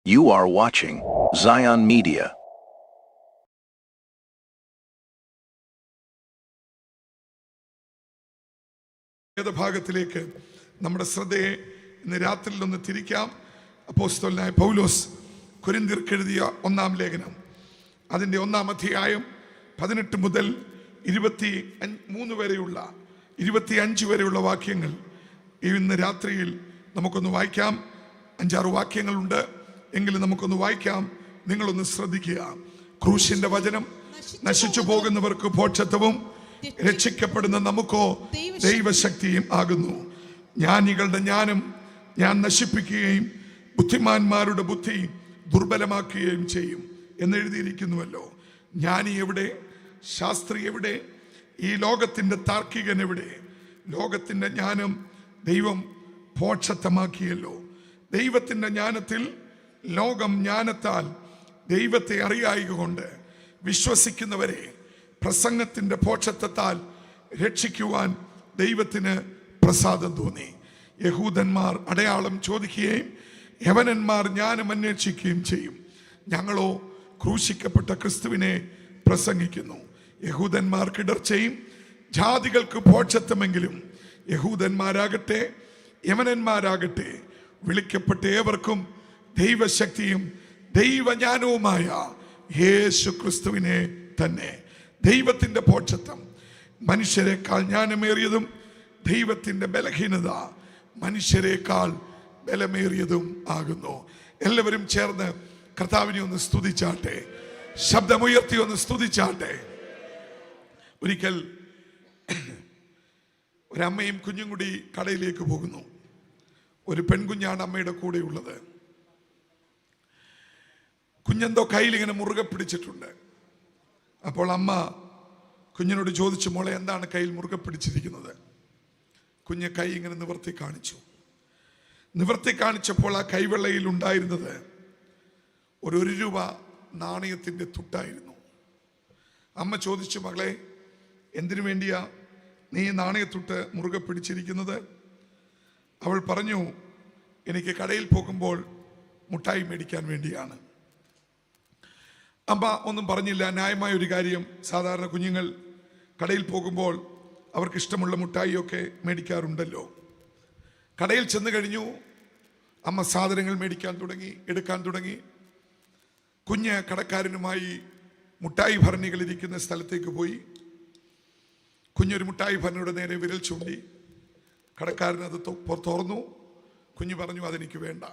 You are watching Zion Media. ഭാഗത്തിലേക്ക് നമ്മുടെ ശ്രദ്ധയെ ഇന്ന് രാത്രിയിൽ ഒന്ന് തിരിക്കാം. അപ്പോസ്തലനായ പൗലോസ് കൊരിന്ത്യർക്ക് എഴുതിയ 1-ാം ലേഖനം അതിൻ്റെ 1-ാം അധ്യായം 18 മുതൽ 23 വരെയുള്ള 25 വരെയുള്ള വാക്യങ്ങൾ ഇന്ന് രാത്രിയിൽ നമുക്കൊന്ന് വായിക്കാം. 5-6 വാക്യങ്ങളുണ്ട് എങ്കിലും നമുക്കൊന്ന് വായിക്കാം. നിങ്ങളൊന്ന് ശ്രദ്ധിക്കുക. ക്രൂശിന്റെ വചനം നശിച്ചു പോകുന്നവർക്ക് മോക്ഷത്വവും രക്ഷിക്കപ്പെടുന്ന നമുക്കോ ദൈവശക്തിയും ആകുന്നു. ജ്ഞാനികളുടെ ജ്ഞാനം ഞാൻ നശിപ്പിക്കുകയും ബുദ്ധിമാന്മാരുടെ ബുദ്ധി ദുർബലമാക്കുകയും ചെയ്യും എന്നെഴുതിയിരിക്കുന്നുവല്ലോ. ജ്ഞാനി എവിടെ? ശാസ്ത്രി എവിടെ? ഈ ലോകത്തിൻ്റെ താർക്കികൻ എവിടെ? ലോകത്തിൻ്റെ ജ്ഞാനം ദൈവം മോക്ഷത്തമാക്കിയല്ലോ. ദൈവത്തിൻ്റെ ജ്ഞാനത്തിൽ ലോകം ജ്ഞാനത്താൽ ദൈവത്തെ അറിയായകൊണ്ട് വിശ്വസിക്കുന്നവരെ പ്രസംഗത്തിൻ്റെ പോഷത്വത്താൽ രക്ഷിക്കുവാൻ ദൈവത്തിന് പ്രസാദം തോന്നി. യഹൂദന്മാർ അടയാളം ചോദിക്കുകയും യവനന്മാർ ജ്ഞാനം അന്വേഷിക്കുകയും ചെയ്യും. ഞങ്ങളോ ക്രൂശിക്കപ്പെട്ട ക്രിസ്തുവിനെ പ്രസംഗിക്കുന്നു. യഹൂദന്മാർക്ക് ഇടർച്ചയും ജാതികൾക്ക് പോഷത്വമെങ്കിലും യഹൂദന്മാരാകട്ടെ യവനന്മാരാകട്ടെ വിളിക്കപ്പെട്ട ഏവർക്കും ദൈവശക്തിയും ദൈവജ്ഞാനവുമായ യേശു ക്രിസ്തുവിനെ തന്നെ. ദൈവത്തിൻ്റെ പോഷത്വം മനുഷ്യരെക്കാൾ ജ്ഞാനമേറിയതും ദൈവത്തിൻ്റെ ബലഹീനത മനുഷ്യരെക്കാൾ ബലമേറിയതും ആകുന്നു. എല്ലാവരും ചേർന്ന് കർത്താവിനെ ഒന്ന് സ്തുതിച്ചാട്ടെ. ശബ്ദമുയർത്തി ഒന്ന് സ്തുതിച്ചാട്ടെ. ഒരിക്കൽ ഒരമ്മയും കുഞ്ഞും കൂടി കടയിലേക്ക് പോകുന്നു. ഒരു പെൺകുഞ്ഞാണ് അമ്മയുടെ കൂടെ ഉള്ളത്. കുഞ്ഞെന്തോ കയ്യിൽ ഇങ്ങനെ മുറുകെ പിടിച്ചിട്ടുണ്ട്. അപ്പോൾ അമ്മ കുഞ്ഞിനോട് ചോദിച്ചു, മോളെ എന്താണ് കയ്യിൽ മുറുകെ പിടിച്ചിരിക്കുന്നത്? കുഞ്ഞ് കൈ ഇങ്ങനെ നിവർത്തി കാണിച്ചു. നിവർത്തി കാണിച്ചപ്പോൾ ആ കൈവെള്ളയിൽ ഉണ്ടായിരുന്നത് ഒരു രൂപ നാണയത്തിൻ്റെ തുട്ടായിരുന്നു. അമ്മ ചോദിച്ചു, മകളെ എന്തിനു വേണ്ടിയാ നീ നാണയത്തുട്ട് മുറുകെ പിടിച്ചിരിക്കുന്നത്? അവൾ പറഞ്ഞു, എനിക്ക് കടയിൽ പോകുമ്പോൾ മുട്ടായി മേടിക്കാൻ വേണ്ടിയാണ്. അമ്മ ഒന്നും പറഞ്ഞില്ല. ന്യായമായ ഒരു കാര്യം. സാധാരണ കുഞ്ഞുങ്ങൾ കടയിൽ പോകുമ്പോൾ അവർക്ക് ഇഷ്ടമുള്ള മുട്ടായിയൊക്കെ മേടിക്കാറുണ്ടല്ലോ. കടയിൽ ചെന്ന് കഴിഞ്ഞു. അമ്മ സാധനങ്ങൾ മേടിക്കാൻ തുടങ്ങി, എടുക്കാൻ തുടങ്ങി. കുഞ്ഞ് കടക്കാരനുമായി മുട്ടായി ഭരണികൾ ഇരിക്കുന്ന സ്ഥലത്തേക്ക് പോയി. കുഞ്ഞൊരു മുട്ടായി ഭരണിയുടെ നേരെ വിരൽ ചൂണ്ടി. കടക്കാരൻ അത് തുറന്നു. കുഞ്ഞ് പറഞ്ഞു, അതെനിക്ക് വേണ്ട.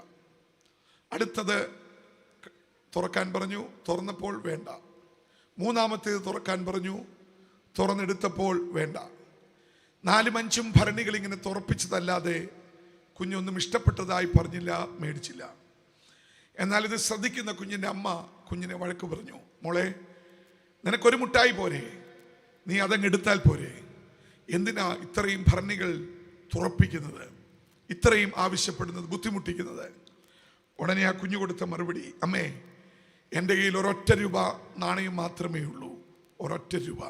അടുത്തത് തുറക്കാൻ പറഞ്ഞു. തുറന്നപ്പോൾ വേണ്ട. മൂന്നാമത്തേത് തുറക്കാൻ പറഞ്ഞു. തുറന്നെടുത്തപ്പോൾ വേണ്ട. 4-5 ഭരണികൾ ഇങ്ങനെ തുറപ്പിച്ചതല്ലാതെ കുഞ്ഞൊന്നും ഇഷ്ടപ്പെട്ടതായി പറഞ്ഞില്ല, മേടിച്ചില്ല. എന്നാൽ ഇത് ശ്രദ്ധിക്കുന്ന കുഞ്ഞിൻ്റെ അമ്മ കുഞ്ഞിനെ വഴക്ക് പറഞ്ഞു, മോളെ നിനക്കൊരു മുട്ടായി പോരെ, നീ അതങ്ങ് എടുത്താൽ പോരെ, എന്തിനാ ഇത്രയും ഭരണികൾ തുറപ്പിക്കുന്നത്, ഇത്രയും ആവശ്യപ്പെടുന്നത്, ബുദ്ധിമുട്ടിക്കുന്നത്? ഉടനെ ആ കുഞ്ഞു കൊടുത്ത മറുപടി, അമ്മേ എൻ്റെ കയ്യിൽ ഒരൊറ്റ രൂപ നാണയം മാത്രമേ ഉള്ളൂ, ഒരൊറ്റ രൂപ.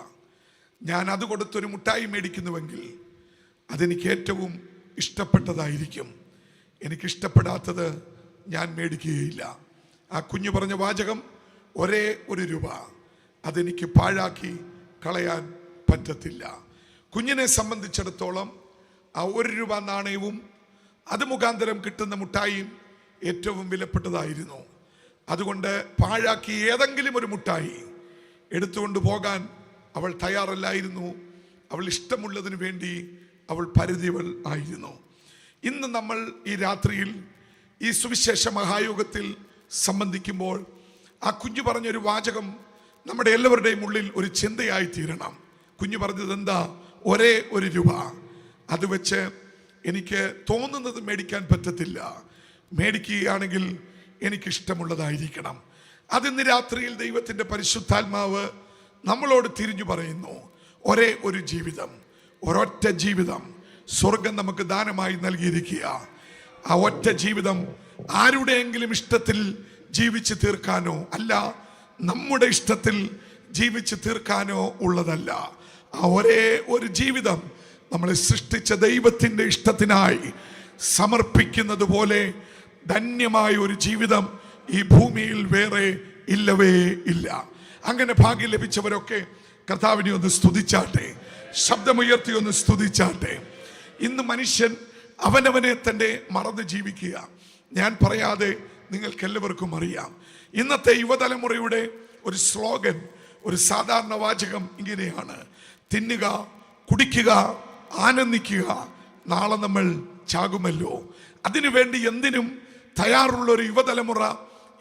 ഞാൻ അത് കൊടുത്തൊരു മുട്ടായി മേടിക്കുന്നുവെങ്കിൽ അതെനിക്ക് ഏറ്റവും ഇഷ്ടപ്പെട്ടതായിരിക്കും. എനിക്കിഷ്ടപ്പെടാത്തത് ഞാൻ മേടിക്കുകയില്ല. ആ കുഞ്ഞു പറഞ്ഞ വാചകം, ഒരേ ഒരു രൂപ, അതെനിക്ക് പാഴാക്കി കളയാൻ പറ്റത്തില്ല. കുഞ്ഞിനെ സംബന്ധിച്ചിടത്തോളം ആ 1 രൂപ നാണയവും അത് മുഖാന്തരം കിട്ടുന്ന മുട്ടായിയും ഏറ്റവും വിലപ്പെട്ടതായിരുന്നു. അതുകൊണ്ട് പാഴാക്കി ഏതെങ്കിലും ഒരു മുട്ടായി എടുത്തുകൊണ്ട് പോകാൻ അവൾ തയ്യാറല്ലായിരുന്നു. അവൾ ഇഷ്ടമുള്ളതിന് വേണ്ടി അവൾ പരിധിവൾ ആയിരുന്നു. ഇന്ന് നമ്മൾ ഈ രാത്രിയിൽ ഈ സുവിശേഷ മഹായോഗത്തിൽ സംബന്ധിക്കുമ്പോൾ ആ കുഞ്ഞു പറഞ്ഞൊരു വാചകം നമ്മുടെ എല്ലാവരുടെയും ഉള്ളിൽ ഒരു ചിന്തയായി തീരണം. കുഞ്ഞു പറഞ്ഞത് എന്താ? ഒരേ ഒരു രൂപ, അത് വെച്ച് എനിക്ക് തോന്നുന്നത് മേടിക്കാൻ പറ്റത്തില്ല. മേടിക്കുകയാണെങ്കിൽ എനിക്കിഷ്ടമുള്ളതായിരിക്കണം. അതിന്ന് രാത്രിയിൽ ദൈവത്തിൻ്റെ പരിശുദ്ധാത്മാവ് നമ്മളോട് തിരിഞ്ഞു പറയുന്നു. ഒരേ ഒരു ജീവിതം, ഒരൊറ്റ ജീവിതം സ്വർഗം നമുക്ക് ദാനമായി നൽകിയിരിക്കുക. ആ ഒറ്റ ജീവിതം ആരുടെയെങ്കിലും ഇഷ്ടത്തിൽ ജീവിച്ച് തീർക്കാനോ അല്ല, നമ്മുടെ ഇഷ്ടത്തിൽ ജീവിച്ച് തീർക്കാനോ ഉള്ളതല്ല. ആ ഒരേ ഒരു ജീവിതം നമ്മളെ സൃഷ്ടിച്ച ദൈവത്തിൻ്റെ ഇഷ്ടത്തിനായി സമർപ്പിക്കുന്നത് പോലെ ധന്യമായ ഒരു ജീവിതം ഈ ഭൂമിയിൽ വേറെ ഇല്ലവേ ഇല്ല. അങ്ങനെ ഭാഗ്യം ലഭിച്ചവരൊക്കെ കർത്താവിനെ ഒന്ന് സ്തുതിച്ചാട്ടെ, ശബ്ദമുയർത്തി ഒന്ന് സ്തുതിച്ചാട്ടെ. ഇന്ന് മനുഷ്യൻ അവനവനെ തന്നെ മറന്ന് ജീവിക്കുക. ഞാൻ പറയാതെ നിങ്ങൾക്ക് എല്ലാവർക്കും അറിയാം. ഇന്നത്തെ യുവതലമുറയുടെ ഒരു സ്ലോഗൻ, ഒരു സാധാരണ വാചകം ഇങ്ങനെയാണ്: തിന്നുക, കുടിക്കുക, ആനന്ദിക്കുക, നാളെ നമ്മൾ ചാകുമല്ലോ. അതിനുവേണ്ടി എന്തിനും തയ്യാറുള്ള ഒരു യുവതലമുറ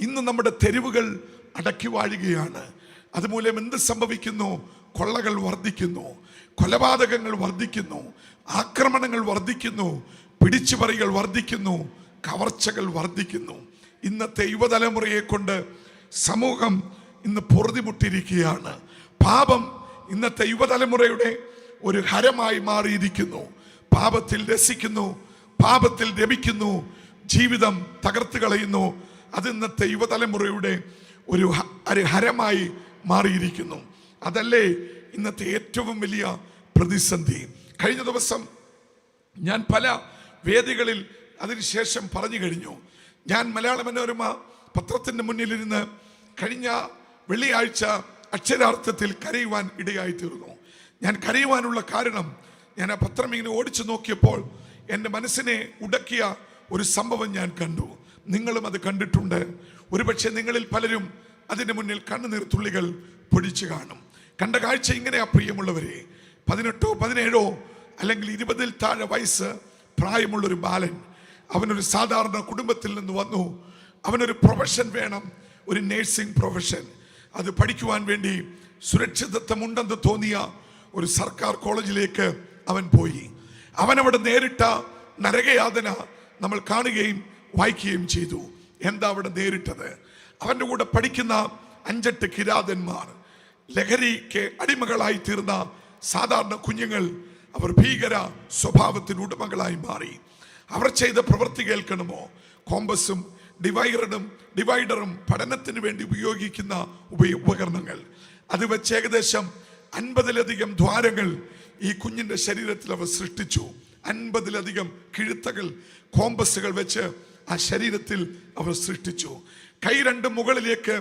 ഇന്ന് നമ്മുടെ തെരുവുകൾ അടക്കി വാഴുകയാണ്. അതുമൂലം എന്ത് സംഭവിക്കുന്നു? കൊള്ളകൾ വർദ്ധിക്കുന്നു, കൊലപാതകങ്ങൾ വർദ്ധിക്കുന്നു, ആക്രമണങ്ങൾ വർദ്ധിക്കുന്നു, പിടിച്ചുപറികൾ വർദ്ധിക്കുന്നു, കവർച്ചകൾ വർദ്ധിക്കുന്നു. ഇന്നത്തെ യുവതലമുറയെ കൊണ്ട് സമൂഹം ഇന്ന് പൊറുതിമുട്ടിയിരിക്കുകയാണ്. പാപം ഇന്നത്തെ യുവതലമുറയുടെ ഒരു ഹരമായി മാറിയിരിക്കുന്നു. പാപത്തിൽ രസിക്കുന്നു, പാപത്തിൽ രമിക്കുന്നു, ജീവിതം തകർത്ത് കളയുന്നു. അത് ഇന്നത്തെ യുവതലമുറയുടെ ഒരു ഹരമായി മാറിയിരിക്കുന്നു. അതല്ലേ ഇന്നത്തെ ഏറ്റവും വലിയ പ്രതിസന്ധി. കഴിഞ്ഞ ദിവസം ഞാൻ പല വേദികളിൽ അതിനുശേഷം പറഞ്ഞു കഴിഞ്ഞു. ഞാൻ മലയാള മനോരമ പത്രത്തിൻ്റെ മുന്നിലിരുന്ന് കഴിഞ്ഞ വെള്ളിയാഴ്ച അക്ഷരാർത്ഥത്തിൽ കരയുവാൻ ഇടയായി തീർന്നു. ഞാൻ കരയുവാനുള്ള കാരണം, ഞാൻ ആ പത്രം ഇങ്ങനെ ഓടിച്ചു നോക്കിയപ്പോൾ എൻ്റെ മനസ്സിനെ ഉടക്കിയ ഒരു സംഭവം ഞാൻ കണ്ടു. നിങ്ങളും അത് കണ്ടിട്ടുണ്ട്. ഒരുപക്ഷെ നിങ്ങളിൽ പലരും അതിൻ്റെ മുന്നിൽ കണ്ണുനീർ തുള്ളികൾ പൊടിച്ചു കാണും. കണ്ട കാഴ്ച ഇങ്ങനെയാ പ്രിയമുള്ളവരെ: 18 17 അല്ലെങ്കിൽ 20 താഴെ വയസ്സ് പ്രായമുള്ളൊരു ബാലൻ, അവനൊരു സാധാരണ കുടുംബത്തിൽ നിന്ന് വന്നു. അവനൊരു പ്രൊഫഷൻ വേണം, ഒരു നേഴ്സിംഗ് പ്രൊഫഷൻ. അത് പഠിക്കുവാൻ വേണ്ടി സുരക്ഷിതത്വമുണ്ടെന്ന് തോന്നിയ ഒരു സർക്കാർ കോളേജിലേക്ക് അവൻ പോയി. അവനവിടെ നേരിട്ട നരകയാതന നമ്മൾ കാണുകയും വായിക്കുകയും ചെയ്തു. എന്താ അവിടെ നേരിട്ടത്? അവൻ്റെ കൂടെ പഠിക്കുന്ന 5-8 കിരാതന്മാർ, ലഹരിക്ക് അടിമകളായി തീർന്ന സാധാരണ കുഞ്ഞുങ്ങൾ, അവർ ഭീകര സ്വഭാവത്തിന് ഉടമകളായി മാറി. അവർ ചെയ്ത പ്രവൃത്തി കേൾക്കണമോ? കോമ്പസും ഡിവൈഡറും പഠനത്തിന് വേണ്ടി ഉപയോഗിക്കുന്ന ഉപകരണങ്ങൾ, അത് വെച്ച് ഏകദേശം 50-ലധികം ദ്വാരങ്ങൾ ഈ കുഞ്ഞിന്റെ ശരീരത്തിൽ അവർ സൃഷ്ടിച്ചു. 50-ലധികം കിഴുത്തകൾ, കോമ്പസുകൾ വെച്ച് ആ ശരീരത്തിൽ അവർ സൃഷ്ടിച്ചു. കൈ രണ്ടും മുകളിലേക്ക്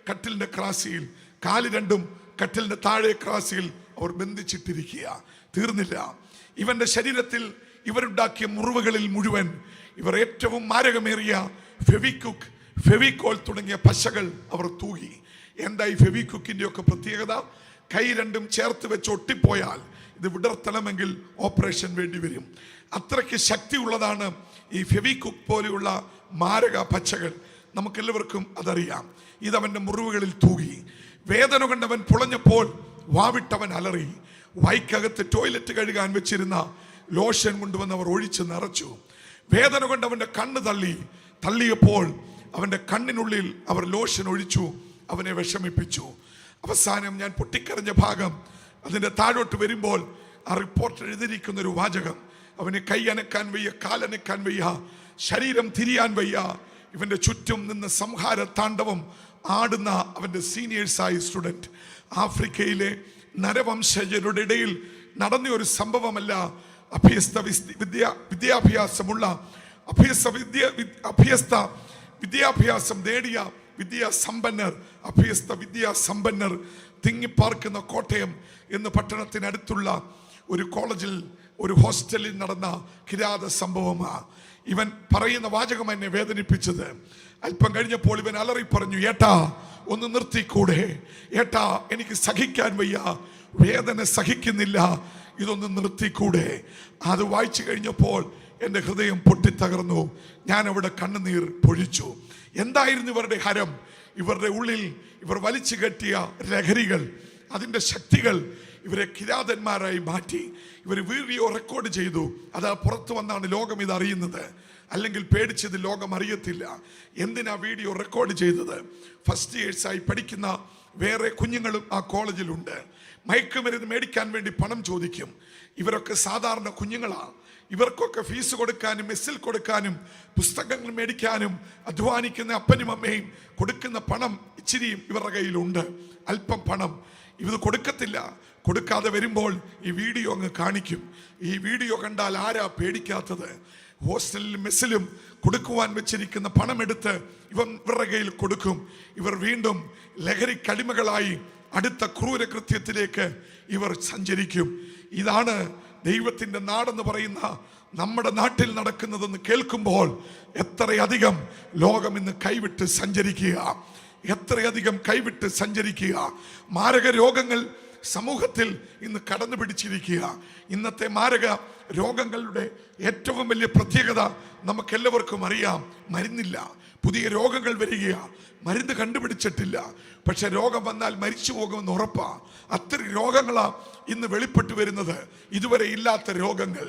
കട്ടിലിന്റെ ക്രാസിയിൽ, കാല് രണ്ടും കട്ടിലിന്റെ താഴെ ക്രാസിയിൽ അവർ ബന്ധിച്ചിട്ടിരിക്കുക. തീർന്നില്ല. ഇവന്റെ ശരീരത്തിൽ ഇവരുണ്ടാക്കിയ മുറിവുകളിൽ മുഴുവൻ ഇവർ ഏറ്റവും മാരകമേറിയ ഫെവിക്കോൾ തുടങ്ങിയ പശകൾ അവർ തൂകി. എന്താ ഈ ഫെവിക്വിക്കിന്റെ ഒക്കെ പ്രത്യേകത? കൈ രണ്ടും ചേർത്ത് വെച്ച് ഒട്ടിപ്പോയാൽ ഇത് വിടർത്തണമെങ്കിൽ ഓപ്പറേഷൻ വേണ്ടി വരും. അത്രയ്ക്ക് ശക്തിയുള്ളതാണ് ഈ ഫെവിക്വിക്ക് പോലെയുള്ള മാരക പച്ചകൾ. നമുക്കെല്ലാവർക്കും അതറിയാം. ഇതവന്റെ മുറിവുകളിൽ തൂകി. വേദന കൊണ്ടവൻ പുളഞ്ഞപ്പോൾ വാവിട്ടവൻ അലറി. വൈക്കകത്ത് ടോയ്ലറ്റ് കഴുകാൻ വെച്ചിരുന്ന ലോഷൻ കൊണ്ടുവന്ന് അവർ ഒഴിച്ച് നിറച്ചു. വേദന കൊണ്ട് അവന്റെ കണ്ണ് തള്ളിയപ്പോൾ അവന്റെ കണ്ണിനുള്ളിൽ അവർ ലോഷൻ ഒഴിച്ചു, അവനെ വിഷമിപ്പിച്ചു. അവസാനം ഞാൻ പൊട്ടിക്കരഞ്ഞ ഭാഗം അതിൻ്റെ താഴോട്ട് വരുമ്പോൾ ആ റിപ്പോർട്ട് എഴുതിയിരിക്കുന്ന ഒരു വാചകം: അവന് കൈ അനക്കാൻ വയ്യ, കാലനക്കാൻ വയ്യ, ശരീരം തിരിയാൻ വയ്യ. ഇവന്റെ ചുറ്റും നിന്ന് സംഹാര താണ്ഡവം ആടുന്ന അവന്റെ സീനിയേഴ്സായ സ്റ്റുഡന്റ്. ആഫ്രിക്കയിലെ നരവംശജരുടെ ഇടയിൽ നടന്ന ഒരു സംഭവമല്ല. വിദ്യാഭ്യാസമുള്ള വിദ്യാഭ്യാസം നേടിയ വിദ്യാസമ്പന്നർ തിങ്ങിപ്പാർക്കുന്ന കോട്ടയം എന്ന പട്ടണത്തിനടുത്തുള്ള ഒരു കോളേജിൽ, ഒരു ഹോസ്റ്റലിൽ നടന്ന കിരാത സംഭവമാണ്. ഇവൻ പറയുന്ന വാചകം എന്നെ വേദനിപ്പിച്ചത്. അല്പം കഴിഞ്ഞപ്പോൾ ഇവൻ അലറി പറഞ്ഞു: ഏട്ടാ, ഒന്ന് നിർത്തിക്കൂടെ? ഏട്ടാ, എനിക്ക് സഹിക്കാൻ വയ്യ, വേദന സഹിക്കുന്നില്ല, ഇതൊന്ന് നിർത്തിക്കൂടെ? അത് വായിച്ചു കഴിഞ്ഞപ്പോൾ എൻ്റെ ഹൃദയം പൊട്ടിത്തകർന്നു. ഞാൻ അവിടെ കണ്ണുനീർ പൊഴിച്ചു. എന്തായിരുന്നു ഇവരുടെ ഹരം? ഇവരുടെ ഉള്ളിൽ ഇവർ വലിച്ചു കെട്ടിയ ലഹരികൾ, അതിൻ്റെ ശക്തികൾ ഇവരെ കിരാതന്മാരായി മാറ്റി. ഇവർ വീഡിയോ റെക്കോർഡ് ചെയ്തു. അത് പുറത്തു വന്നാണ് ലോകം ഇത് അറിയുന്നത്. അല്ലെങ്കിൽ പേടിച്ചത് ലോകം അറിയത്തില്ല. എന്തിനാ വീഡിയോ റെക്കോർഡ് ചെയ്തത്? ഫസ്റ്റ് ഇയേഴ്സായി പഠിക്കുന്ന വേറെ കുഞ്ഞുങ്ങളും ആ കോളേജിലുണ്ട്. മയക്കുമരുന്ന് മേടിക്കാൻ വേണ്ടി പണം ചോദിക്കും. ഇവരൊക്കെ സാധാരണ കുഞ്ഞുങ്ങളാണ്. ഇവർക്കൊക്കെ ഫീസ് കൊടുക്കാനും മെസ്സിൽ കൊടുക്കാനും പുസ്തകങ്ങൾ മേടിക്കാനും അധ്വാനിക്കുന്ന അപ്പനും അമ്മയും കൊടുക്കുന്ന പണം ഇച്ചിരിയും ഇവരുടെ കയ്യിലുണ്ട്. അല്പം പണം ഇത് കൊടുക്കത്തില്ല. കൊടുക്കാതെ വരുമ്പോൾ ഈ വീഡിയോ അങ്ങ് കാണിക്കും. ഈ വീഡിയോ കണ്ടാൽ ആരാ പേടിക്കാത്തത്? ഹോസ്റ്റലിലും മെസ്സിലും കൊടുക്കുവാൻ വെച്ചിരിക്കുന്ന പണമെടുത്ത് ഇവരുടെ കയ്യിൽ കൊടുക്കും. ഇവർ വീണ്ടും ലഹരിക്കടിമകളായി അടുത്ത ക്രൂരകൃത്യത്തിലേക്ക് ഇവർ സഞ്ചരിക്കും. ഇതാണ് ദൈവത്തിൻ്റെ നാടെന്ന് പറയുന്ന നമ്മുടെ നാട്ടിൽ നടക്കുന്നതെന്ന് കേൾക്കുമ്പോൾ എത്രയധികം ലോകം ഇന്ന് കൈവിട്ട് സഞ്ചരിക്കുക, എത്രയധികം കൈവിട്ട് സഞ്ചരിക്കുക. മാരക രോഗങ്ങൾ സമൂഹത്തിൽ ഇന്ന് കടന്നു പിടിച്ചിരിക്കുക. ഇന്നത്തെ മാരക രോഗങ്ങളുടെ ഏറ്റവും വലിയ പ്രത്യേകത നമുക്കെല്ലാവർക്കും അറിയാം, മരുന്നില്ല. പുതിയ രോഗങ്ങൾ വരികയാണ്, മരുന്ന് കണ്ടുപിടിച്ചിട്ടില്ല. പക്ഷെ രോഗം വന്നാൽ മരിച്ചു പോകുമെന്ന് ഉറപ്പാ. അത്ര രോഗങ്ങളാ ഇന്ന് വെളിപ്പെട്ടു വരുന്നത്, ഇതുവരെ ഇല്ലാത്ത രോഗങ്ങൾ.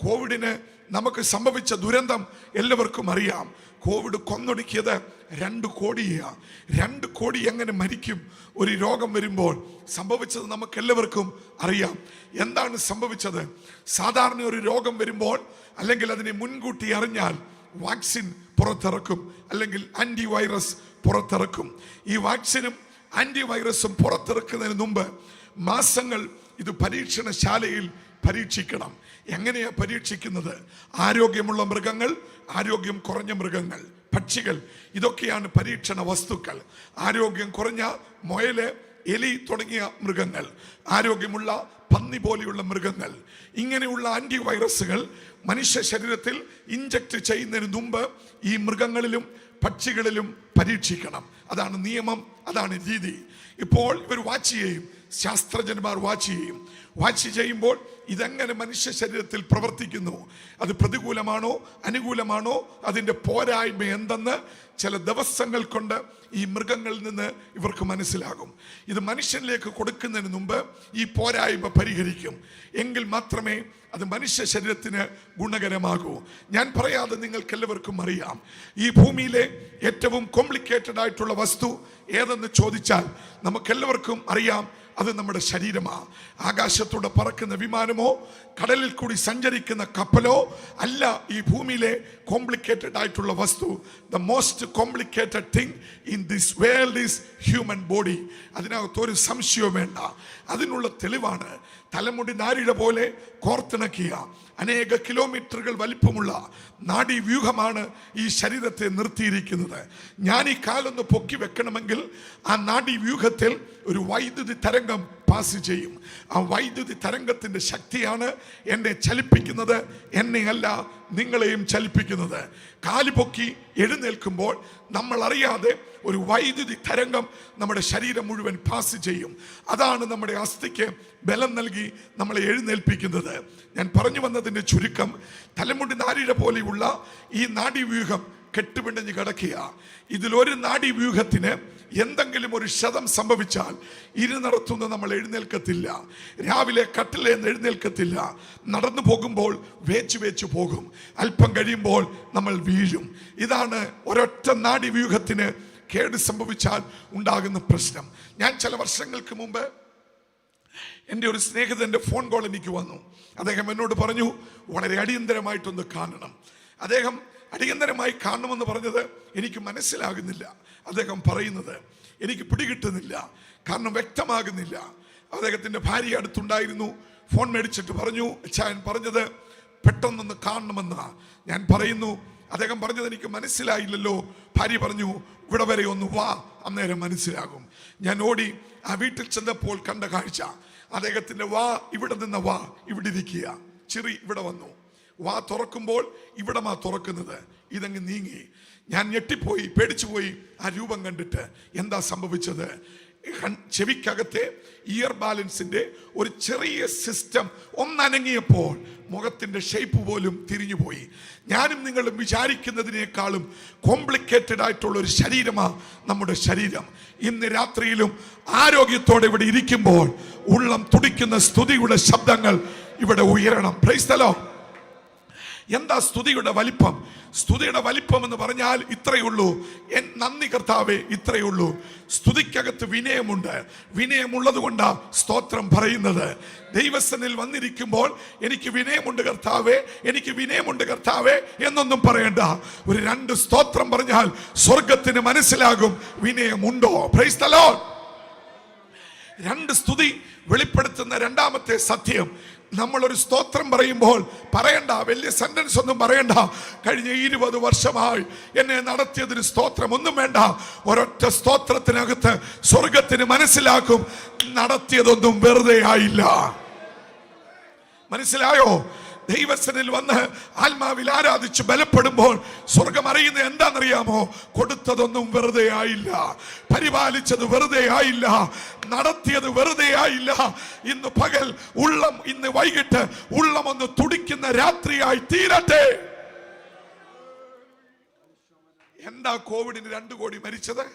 കോവിഡിന് നമുക്ക് സംഭവിച്ച ദുരന്തം എല്ലാവർക്കും അറിയാം. കോവിഡ് കൊന്നൊടുക്കിയത് 2 കോടിയാണ്. 2 കോടി എങ്ങനെ മരിക്കും ഒരു രോഗം വരുമ്പോൾ? സംഭവിച്ചത് നമുക്ക് എല്ലാവർക്കും അറിയാം. എന്താണ് സംഭവിച്ചത്? സാധാരണ ഒരു രോഗം വരുമ്പോൾ അല്ലെങ്കിൽ അതിനെ മുൻകൂട്ടി അറിഞ്ഞാൽ വാക്സിൻ പുറത്തിറക്കും, അല്ലെങ്കിൽ ആന്റിവൈറസ് പുറത്തിറക്കും. ഈ വാക്സിനും ആന്റിവൈറസും പുറത്തിറക്കുന്നതിന് മുമ്പ് മാസങ്ങൾ ഇത് പരീക്ഷണശാലയിൽ പരീക്ഷിക്കണം. എങ്ങനെയാ പരീക്ഷിക്കുന്നത്? ആരോഗ്യമുള്ള മൃഗങ്ങൾ, ആരോഗ്യം കുറഞ്ഞ മൃഗങ്ങൾ, പക്ഷികൾ, ഇതൊക്കെയാണ് പരീക്ഷണ വസ്തുക്കൾ. ആരോഗ്യം കുറഞ്ഞ മുയല്, എലി തുടങ്ങിയ മൃഗങ്ങൾ, ആരോഗ്യമുള്ള പന്നി പോലെയുള്ള മൃഗങ്ങൾ. ഇങ്ങനെയുള്ള ആന്റിവൈറസുകൾ മനുഷ്യ ശരീരത്തിൽ ഇഞ്ചക്ട് ചെയ്യുന്നതിന് മുമ്പ് ഈ മൃഗങ്ങളിലും പക്ഷികളിലും പരീക്ഷിക്കണം. അതാണ് നിയമം, അതാണ് രീതി. ഇപ്പോൾ ഇവർ വാച്ച് ചെയ്യും, ശാസ്ത്രജ്ഞന്മാർ വാച്ച് ചെയ്യുമ്പോൾ ഇതെങ്ങനെ മനുഷ്യ ശരീരത്തിൽ പ്രവർത്തിക്കുന്നു, അത് പ്രതികൂലമാണോ അനുകൂലമാണോ, അതിൻ്റെ പോരായ്മ എന്തെന്ന് ചില ദിവസങ്ങൾ കൊണ്ട് ഈ മൃഗങ്ങളിൽ നിന്ന് ഇവർക്ക് മനസ്സിലാകും. ഇത് മനുഷ്യനിലേക്ക് കൊടുക്കുന്നതിന് മുമ്പ് ഈ പോരായ്മ പരിഹരിക്കും. എങ്കിൽ മാത്രമേ അത് മനുഷ്യ ശരീരത്തിന് ഗുണകരമാകൂ. ഞാൻ പറയാതെ നിങ്ങൾക്ക് എല്ലാവർക്കും അറിയാം, ഈ ഭൂമിയിലെ ഏറ്റവും കോംപ്ലിക്കേറ്റഡ് ആയിട്ടുള്ള വസ്തു ഏതെന്ന് ചോദിച്ചാൽ നമുക്കെല്ലാവർക്കും അറിയാം, അത് നമ്മുടെ ശരീരമാണ്. ആകാശത്തൂടെ പറക്കുന്ന വിമാനമോ കടലിൽ കൂടി സഞ്ചരിക്കുന്ന കപ്പലോ അല്ല ഈ ഭൂമിയിലെ കോംപ്ലിക്കേറ്റഡ് ആയിട്ടുള്ള വസ്തു. The most complicated thing in this world is human body. അതിനകത്തൊരു സംശയവും വേണ്ട. അതിനുള്ള തെളിവാണ് തലമുടി നാരിഴ പോലെ കോർത്തിണക്കിയ അനേക കിലോമീറ്ററുകൾ വലിപ്പമുള്ള നാഡീവ്യൂഹമാണ് ഈ ശരീരത്തെ നിർത്തിയിരിക്കുന്നത്. ഞാൻ ഈ കാലൊന്ന് പൊക്കി വെക്കണമെങ്കിൽ ആ നാഡീവ്യൂഹത്തിൽ ഒരു വൈദ്യുതി തരംഗം പാസ് ചെയ്യും. ആ വൈദ്യുതി തരംഗത്തിന്റെ ശക്തിയാണ് എന്നെ ചലിപ്പിക്കുന്നത്, എന്നെയല്ല നിങ്ങളെയും ചലിപ്പിക്കുന്നത്. കാല് പൊക്കി എഴുന്നേൽക്കുമ്പോൾ നമ്മൾ അറിയാതെ ഒരു വൈദ്യുതി തരംഗം നമ്മുടെ ശരീരം മുഴുവൻ പാസ് ചെയ്യും. അതാണ് നമ്മുടെ അസ്ഥിക്ക് ബലം നൽകി നമ്മളെ എഴുന്നേൽപ്പിക്കുന്നത്. ഞാൻ പറഞ്ഞു വന്നതിന്റെ ചുരുക്കം, തലമുടി നാരിഴ പോലെയുള്ള ഈ നാഡീവ്യൂഹം കെട്ടുപിണഞ്ഞ് കിടക്കുക. ഇതിലൊരു നാഡീവ്യൂഹത്തിന് എന്തെങ്കിലും ഒരു ക്ഷതം സംഭവിച്ചാൽ ഇരുന്നിടത്തുനിന്ന് നമ്മൾ എഴുന്നേൽക്കത്തില്ല, രാവിലെ കട്ടിലേന്ന് എഴുന്നേൽക്കത്തില്ല, നടന്നു പോകുമ്പോൾ വേച്ചു പോകും, അല്പം കഴിയുമ്പോൾ നമ്മൾ വീഴും. ഇതാണ് ഒരൊറ്റ നാഡീവ്യൂഹത്തിന് കേട് സംഭവിച്ചാൽ ഉണ്ടാകുന്ന പ്രശ്നം. ഞാൻ ചില വർഷങ്ങൾക്ക് മുമ്പ് എൻ്റെ ഒരു സ്നേഹിതൻ്റെ ഫോൺ കോൾ എനിക്ക് വന്നു. അദ്ദേഹം എന്നോട് പറഞ്ഞു, വളരെ അടിയന്തരമായിട്ടൊന്ന് കാണണം. അദ്ദേഹം അടിയന്തരമായി കാണണമെന്ന് പറഞ്ഞത് എനിക്ക് മനസ്സിലാകുന്നില്ല. അദ്ദേഹം പറയുന്നത് എനിക്ക് പിടികിട്ടുന്നില്ല, കാരണം വ്യക്തമാകുന്നില്ല. അദ്ദേഹത്തിൻ്റെ ഭാര്യ അടുത്തുണ്ടായിരുന്നു. ഫോൺ മേടിച്ചിട്ട് പറഞ്ഞു, അച്ഛൻ പറഞ്ഞത് പെട്ടെന്നൊന്ന് കാണണമെന്നാ. ഞാൻ പറയുന്നു, അദ്ദേഹം പറഞ്ഞത് എനിക്ക് മനസ്സിലായില്ലല്ലോ. ഭാര്യ പറഞ്ഞു, ഇവിടെ വരെ ഒന്ന് വാ, അന്നേരം മനസ്സിലാകും. ഞാൻ ഓടി ആ വീട്ടിൽ ചെന്നപ്പോൾ കണ്ട കാഴ്ച, അദ്ദേഹത്തിൻ്റെ വാ ഇവിടെ നിന്ന് വാ ഇവിടെ ഇരിക്കുക, ചിറി ഇവിടെ വന്നു. വാ തുറക്കുമ്പോൾ ഇവിടമാ തുറക്കുന്നത്. ഇതങ്ങ് നീങ്ങി. ഞാൻ ഞെട്ടിപ്പോയി, പേടിച്ചുപോയി ആ രൂപം കണ്ടിട്ട്. എന്താ സംഭവിച്ചത്? ചെവിക്കകത്തെ ഇയർ ബാലൻസിന്റെ ഒരു ചെറിയ സിസ്റ്റം ഒന്നനങ്ങിയപ്പോൾ മുഖത്തിന്റെ ഷേപ്പ് പോലും തിരിഞ്ഞുപോയി. ഞാനും നിങ്ങളും വിചാരിക്കുന്നതിനേക്കാളും കോംപ്ലിക്കേറ്റഡ് ആയിട്ടുള്ള ഒരു ശരീരമാണ് നമ്മുടെ ശരീരം. ഇന്ന് രാത്രിയിലും ആരോഗ്യത്തോടെ ഇവിടെ ഇരിക്കുമ്പോൾ ഉള്ളം തുടിക്കുന്ന സ്തുതിയുടെ ശബ്ദങ്ങൾ ഇവിടെ ഉയരണം. Price the Lord. എന്താ സ്തുതിയുടെ വലിപ്പം? സ്തുതിയുടെ വലിപ്പം എന്ന് പറഞ്ഞാൽ ഇത്രയേ ഉള്ളൂ. നന്ദി കർത്താവേ, ഇത്രയേ ഉള്ളൂ. സ്തുതിക്കകത്ത് വിനയമുണ്ട്. വിനയമുള്ളത് കൊണ്ടാ സ്തോത്രം പറയുന്നത്. ദൈവസന്നിധിയിൽ വന്നിരിക്കുമ്പോൾ എനിക്ക് വിനയമുണ്ട് കർത്താവേ, എനിക്ക് വിനയമുണ്ട് കർത്താവേ എന്നൊന്നും പറയണ്ട. ഒരു 2 സ്തോത്രം പറഞ്ഞാൽ സ്വർഗത്തിന് മനസ്സിലാകും വിനയമുണ്ടോ. Price the Lord. രണ്ട് സ്തുതി വെളിപ്പെടുത്തുന്ന രണ്ടാമത്തെ സത്യം, നമ്മളൊരു സ്തോത്രം പറയുമ്പോൾ പറയണ്ട, വലിയ സെന്റൻസ് ഒന്നും പറയണ്ട. കഴിഞ്ഞ 20 വർഷമായി എന്നെ നടത്തിയതിന് സ്തോത്രം ഒന്നും വേണ്ട. ഒരൊറ്റ സ്തോത്രത്തിനകത്ത് സ്വർഗത്തിന് മനസ്സിലാക്കും നടത്തിയതൊന്നും വെറുതെ ആയില്ല. മനസ്സിലായോ? ദൈവസനിൽ വന്ന് ആത്മാവിൽ ആരാധിച്ച് ബലപ്പെടുമ്പോൾ സ്വർഗം അറിയുന്നത് എന്താണെന്നറിയാമോ? കൊടുത്തതൊന്നും വെറുതെ ആയില്ല, പരിപാലിച്ചത് വെറുതെ ആയില്ല, നടത്തിയത് വെറുതെ ആയില്ല. ഇന്ന് പകൽ ഉള്ളം, ഇന്ന് വൈകിട്ട് ഉള്ളം ഒന്ന് തുടിക്കുന്ന രാത്രിയായി തീരട്ടെ. എന്താ കോവിഡിന് 2 കോടി മരിച്ചത്?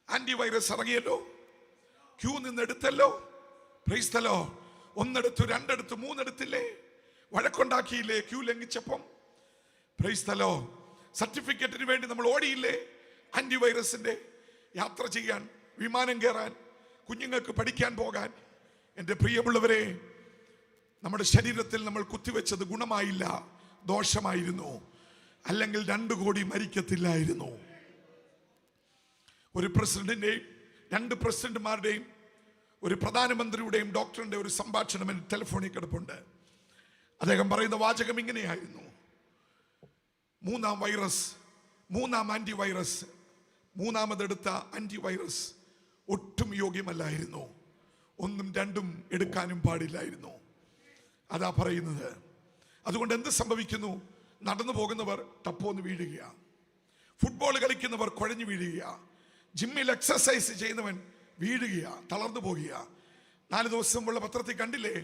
ആന്റിവൈറസ് ഇറങ്ങിയല്ലോ, ക്യൂ നിന്നെടുത്തല്ലോ. Praise the Lord. 1 എടുത്തു, 2 എടുത്തു, 3 എടുത്തില്ലേ? വഴക്കുണ്ടാക്കിയില്ലേ ക്യൂ ലംഘിച്ചപ്പം? Praise the Lord. സർട്ടിഫിക്കറ്റിന് വേണ്ടി നമ്മൾ ഓടിയില്ലേ? ആന്റിവൈറസിന്റെ യാത്ര ചെയ്യാൻ, വിമാനം കയറാൻ, കുഞ്ഞുങ്ങൾക്ക് പഠിക്കാൻ പോകാൻ. എൻ്റെ പ്രിയമുള്ളവരെ, നമ്മുടെ ശരീരത്തിൽ നമ്മൾ കുത്തിവെച്ചത് ഗുണമായില്ല, ദോഷമായിരുന്നു. അല്ലെങ്കിൽ 2 കോടി മരിക്കത്തില്ലായിരുന്നു. ഒരു പ്രസിഡന്റിന്റെയും 2 പ്രസിഡന്റുമാരുടെയും ഒരു പ്രധാനമന്ത്രിയുടെയും ഡോക്ടറിന്റെ ഒരു സംഭാഷണം എൻ്റെ ടെലിഫോണിൽ കിടപ്പുണ്ട്. അദ്ദേഹം പറയുന്ന വാചകം ഇങ്ങനെയായിരുന്നു: 3ാം വൈറസ്, 3ാം ആന്റിവൈറസ്, 3ാമതെടുത്ത ആന്റിവൈറസ് ഒട്ടും യോഗ്യമല്ലായിരുന്നു, 1ഉം 2ഉം എടുക്കാനും പാടില്ലായിരുന്നു. അതാ പറയുന്നത്. അതുകൊണ്ട് എന്ത് സംഭവിക്കുന്നു? നടന്നു പോകുന്നവർ ടപ്പോന്ന് വീഴുക, ഫുട്ബോൾ കളിക്കുന്നവർ കുഴഞ്ഞു വീഴുക, ജിമ്മിൽ എക്സസൈസ് ചെയ്യുന്നവൻ വീഴുക, തളർന്നു പോകുക. 4 ദിവസം ഉള്ള പത്രത്തിൽ കണ്ടില്ലേ?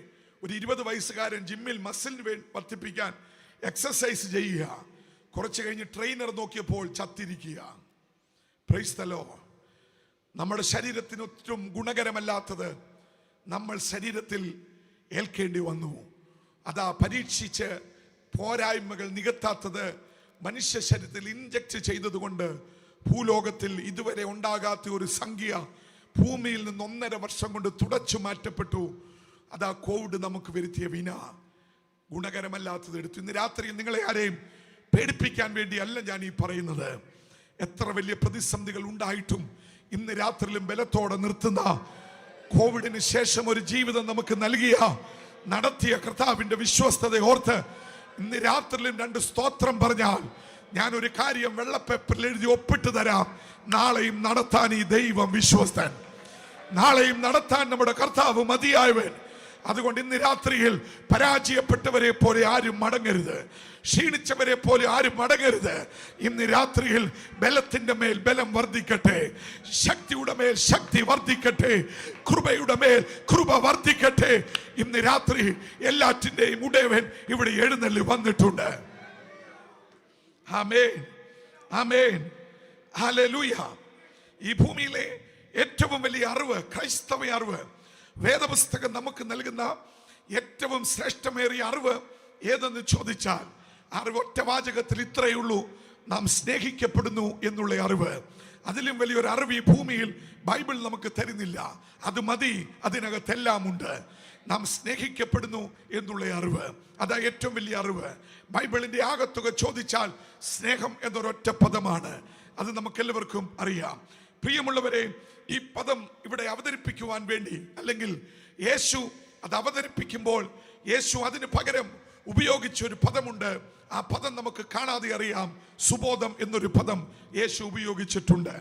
ഒരു 20 വയസ്സുകാരൻ ജിമ്മിൽ മസിലിന് വേണ്ടി വർദ്ധിപ്പിക്കാൻ എക്സസൈസ് ചെയ്യുക, കുറച്ച് കഴിഞ്ഞ് ട്രെയിനർ നോക്കിയപ്പോൾ ചത്തിരിക്കുക. Price the Lord. നമ്മുടെ ശരീരത്തിന് ഒട്ടും ഗുണകരമല്ലാത്തത് നമ്മൾ ശരീരത്തിൽ ഏൽക്കേണ്ടി വന്നു. അതാ പരീക്ഷിച്ച് പോരായ്മകൾ നികത്താത്തത് മനുഷ്യ ശരീരത്തിൽ ഇൻജക്ട് ചെയ്തതുകൊണ്ട് ഭൂലോകത്തിൽ ഇതുവരെ ഉണ്ടാകാത്ത ഒരു സംഖ്യ ഭൂമിയിൽ നിന്ന് 1.5 വർഷം കൊണ്ട് തുടച്ചു മാറ്റപ്പെട്ടു. അതാ കോവിഡ് നമുക്ക് വരുത്തിയ വിന. ഗുണകരമല്ലാത്തത് എടുത്തു. ഇന്ന് രാത്രി നിങ്ങളെ ആരെയും പേടിപ്പിക്കാൻ വേണ്ടിയല്ല ഞാൻ ഈ പറയുന്നത്. എത്ര വലിയ പ്രതിസന്ധികൾ ഉണ്ടായിട്ടും ഇന്ന് രാത്രിയിലും ബലത്തോടെ നിർത്തുന്ന, കോവിഡിന് ശേഷം ഒരു ജീവിതം നമുക്ക് നൽകിയ, നടത്തിയ കർത്താവിന്റെ വിശ്വസ്തത ഓർത്ത് ഇന്ന് രാത്രിയിലും 2 സ്തോത്രം പറഞ്ഞാൽ ഞാൻ ഒരു കാര്യം വെള്ളപ്പേപ്പറിൽ എഴുതി ഒപ്പിട്ട് തരാം: നാളെയും നടത്താൻ ഈ ദൈവം വിശ്വസ്തൻ, നാളെയും നടത്താൻ നമ്മുടെ കർത്താവ് മതിയായവൻ. അതുകൊണ്ട് ഇന്ന് രാത്രിയിൽ പരാജയപ്പെട്ടവരെ പോലെ ആരും മടങ്ങരുത്, ക്ഷീണിച്ചവരെ പോലെ ആരും മടങ്ങരുത്. ഇന്ന് രാത്രിയിൽ ബലത്തിന്റെ മേൽ ബലം വർദ്ധിക്കട്ടെ, ശക്തിയുടെ മേൽ ശക്തി വർദ്ധിക്കട്ടെ, കൃപയുടെ മേൽ കൃപ വർദ്ധിക്കട്ടെ. ഇന്ന് രാത്രി എല്ലാറ്റിന്റെയും ഉടയവൻ ഇവിടെ എഴുന്നള്ളി വന്നിട്ടുണ്ട്. ആമേൻ, ആമേൻ, ഹല്ലേലൂയ. ഈ ഭൂമിയിലെ ഏറ്റവും വലിയ അറിവ്, ക്രൈസ്തവ അറിവ്, വേദപുസ്തകം നമുക്ക് നൽകുന്ന ഏറ്റവും ശ്രേഷ്ഠമേറിയ അറിവ് ഏതെന്ന് ചോദിച്ചാൽ അറിവ് ഒറ്റ വാചകത്തിൽ ഇത്രയേ ഉള്ളൂ: നാം സ്നേഹിക്കപ്പെടുന്നു എന്നുള്ള അറിവ്. അതിലും വലിയൊരു അറിവ് ഈ ഭൂമിയിൽ ബൈബിൾ നമുക്ക് തരുന്നില്ല. അത് മതി, അതിനകത്തെല്ലാം ഉണ്ട്. നാം സ്നേഹിക്കപ്പെടുന്നു എന്നുള്ള അറിവ്, അതാ ഏറ്റവും വലിയ അറിവ്. ബൈബിളിന്റെ ആകത്തുക ചോദിച്ചാൽ സ്നേഹം എന്നൊരൊറ്റ പദമാണ്. അത് നമുക്കെല്ലാവർക്കും അറിയാം. പ്രിയമുള്ളവരെ, ഈ പദം ഇവിടെ അവതരിപ്പിക്കുവാൻ വേണ്ടി, അല്ലെങ്കിൽ യേശു അത് അവതരിപ്പിക്കുമ്പോൾ യേശു അതിന് പകരം ഉപയോഗിച്ച ഒരു പദമുണ്ട്. ആ പദം നമുക്ക് കാണാതെ അറിയാം. സുബോധം എന്നൊരു പദം യേശു ഉപയോഗിച്ചിട്ടുണ്ട്.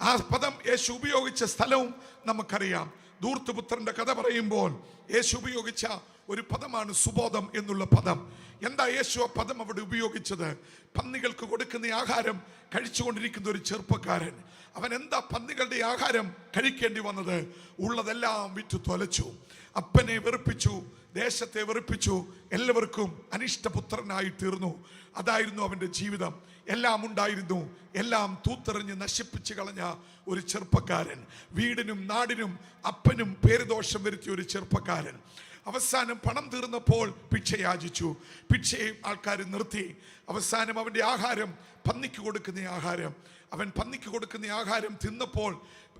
ആ പദം യേശു ഉപയോഗിച്ച സ്ഥലവും നമുക്കറിയാം. ധൂർത്തുപുത്രന്റെ കഥ പറയുമ്പോൾ യേശു ഉപയോഗിച്ച ഒരു പദമാണ് സുബോധം എന്നുള്ള പദം. എന്താ യേശു ആ പദം അവിടെ ഉപയോഗിച്ചത്? പന്നികൾക്ക് കൊടുക്കുന്ന ആഹാരം കഴിച്ചുകൊണ്ടിരിക്കുന്ന ഒരു ചെറുപ്പക്കാരൻ, അവൻ എന്താ പന്നികളുടെ ആഹാരം കഴിക്കേണ്ടി വന്നത്? ഉള്ളതെല്ലാം വിറ്റു തൊലച്ചു, അപ്പനെ വെറുപ്പിച്ചു, ദേശത്തെ വെറുപ്പിച്ചു, എല്ലാവർക്കും അനിഷ്ടപുത്രനായി തീർന്നു. അതായിരുന്നു അവന്റെ ജീവിതം. എല്ലാം ഉണ്ടായിരുന്നു, എല്ലാം തൂത്തെറിഞ്ഞ് നശിപ്പിച്ചു കളഞ്ഞ ഒരു ചെറുപ്പക്കാരൻ, വീടിനും നാടിനും അപ്പനും പേരുദോഷം വരുത്തിയ ഒരു ചെറുപ്പക്കാരൻ. അവസാനം പണം തീർന്നപ്പോൾ ഭിക്ഷ യാചിച്ചു. ഭിക്ഷയെ ആൾക്കാർ നിർത്തി. അവസാനം അവന്റെ ആഹാരം, പന്നിക്ക് കൊടുക്കുന്ന ആഹാരം, അവൻ പന്നിക്ക് കൊടുക്കുന്ന ആഹാരം തിന്നപ്പോൾ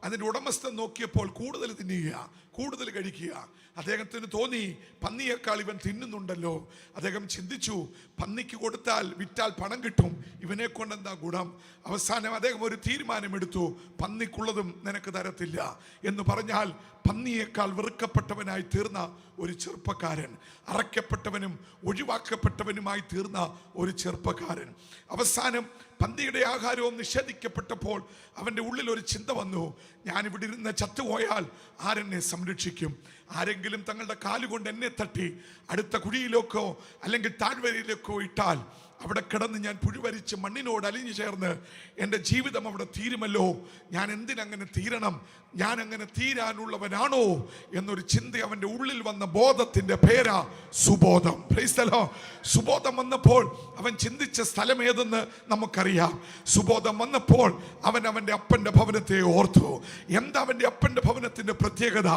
അതിൻ്റെ ഉടമസ്ഥൻ നോക്കിയപ്പോൾ കൂടുതൽ തിന്നുക, കൂടുതൽ കഴിക്കുക. അദ്ദേഹത്തിന് തോന്നി പന്നിയേക്കാൾ ഇവൻ തിന്നുന്നുണ്ടല്ലോ. അദ്ദേഹം ചിന്തിച്ചു, പന്നിക്ക് കൊടുത്താൽ വിറ്റാൽ പണം കിട്ടും, ഇവനെ കൊണ്ടെന്താ ഗുണം? അവസാനം അദ്ദേഹം ഒരു തീരുമാനമെടുത്തു, പന്നിക്കുള്ളതും നിനക്ക് തരത്തില്ല എന്ന് പറഞ്ഞാൽ പന്നിയേക്കാൾ വെറുക്കപ്പെട്ടവനായി തീർന്ന ഒരു ചെറുപ്പക്കാരൻ, അറയ്ക്കപ്പെട്ടവനും ഒഴിവാക്കപ്പെട്ടവനുമായി തീർന്ന ഒരു ചെറുപ്പക്കാരൻ. അവസാനം പന്നിയുടെ ആഹാരവും നിഷേധിക്കപ്പെട്ടപ്പോൾ അവൻ്റെ ഉള്ളിൽ ഒരു ചിന്ത വന്നു, ഞാനിവിടെ ഇരുന്ന് ചത്തുപോയാൽ ആരെന്നെ സംരക്ഷിക്കും? ആരെങ്കിലും തങ്ങളുടെ കാലുകൊണ്ട് എന്നെ തട്ടി അടുത്ത കുഴിയിലേക്കോ അല്ലെങ്കിൽ താഴ്വരയിലേക്കോ ഇട്ടാൽ അവിടെ കിടന്ന് ഞാൻ പുഴുവരിച്ച് മണ്ണിനോട് അലിഞ്ഞു ചേർന്ന് എൻ്റെ ജീവിതം അവിടെ തീരുമല്ലോ. ഞാൻ എന്തിനങ്ങനെ തീരണം? ഞാൻ അങ്ങനെ തീരാനുള്ളവനാണോ എന്നൊരു ചിന്ത അവൻ്റെ ഉള്ളിൽ വന്ന ബോധത്തിൻ്റെ പേരാ സുബോധം. Praise the Lord. സുബോധം വന്നപ്പോൾ അവൻ ചിന്തിച്ച സ്ഥലം ഏതെന്ന് നമുക്കറിയാം. സുബോധം വന്നപ്പോൾ അവൻ അവൻ്റെ അപ്പൻ്റെ ഭവനത്തെ ഓർത്തു. എന്താ അവൻ്റെ അപ്പൻ്റെ ഭവനത്തിൻ്റെ പ്രത്യേകത?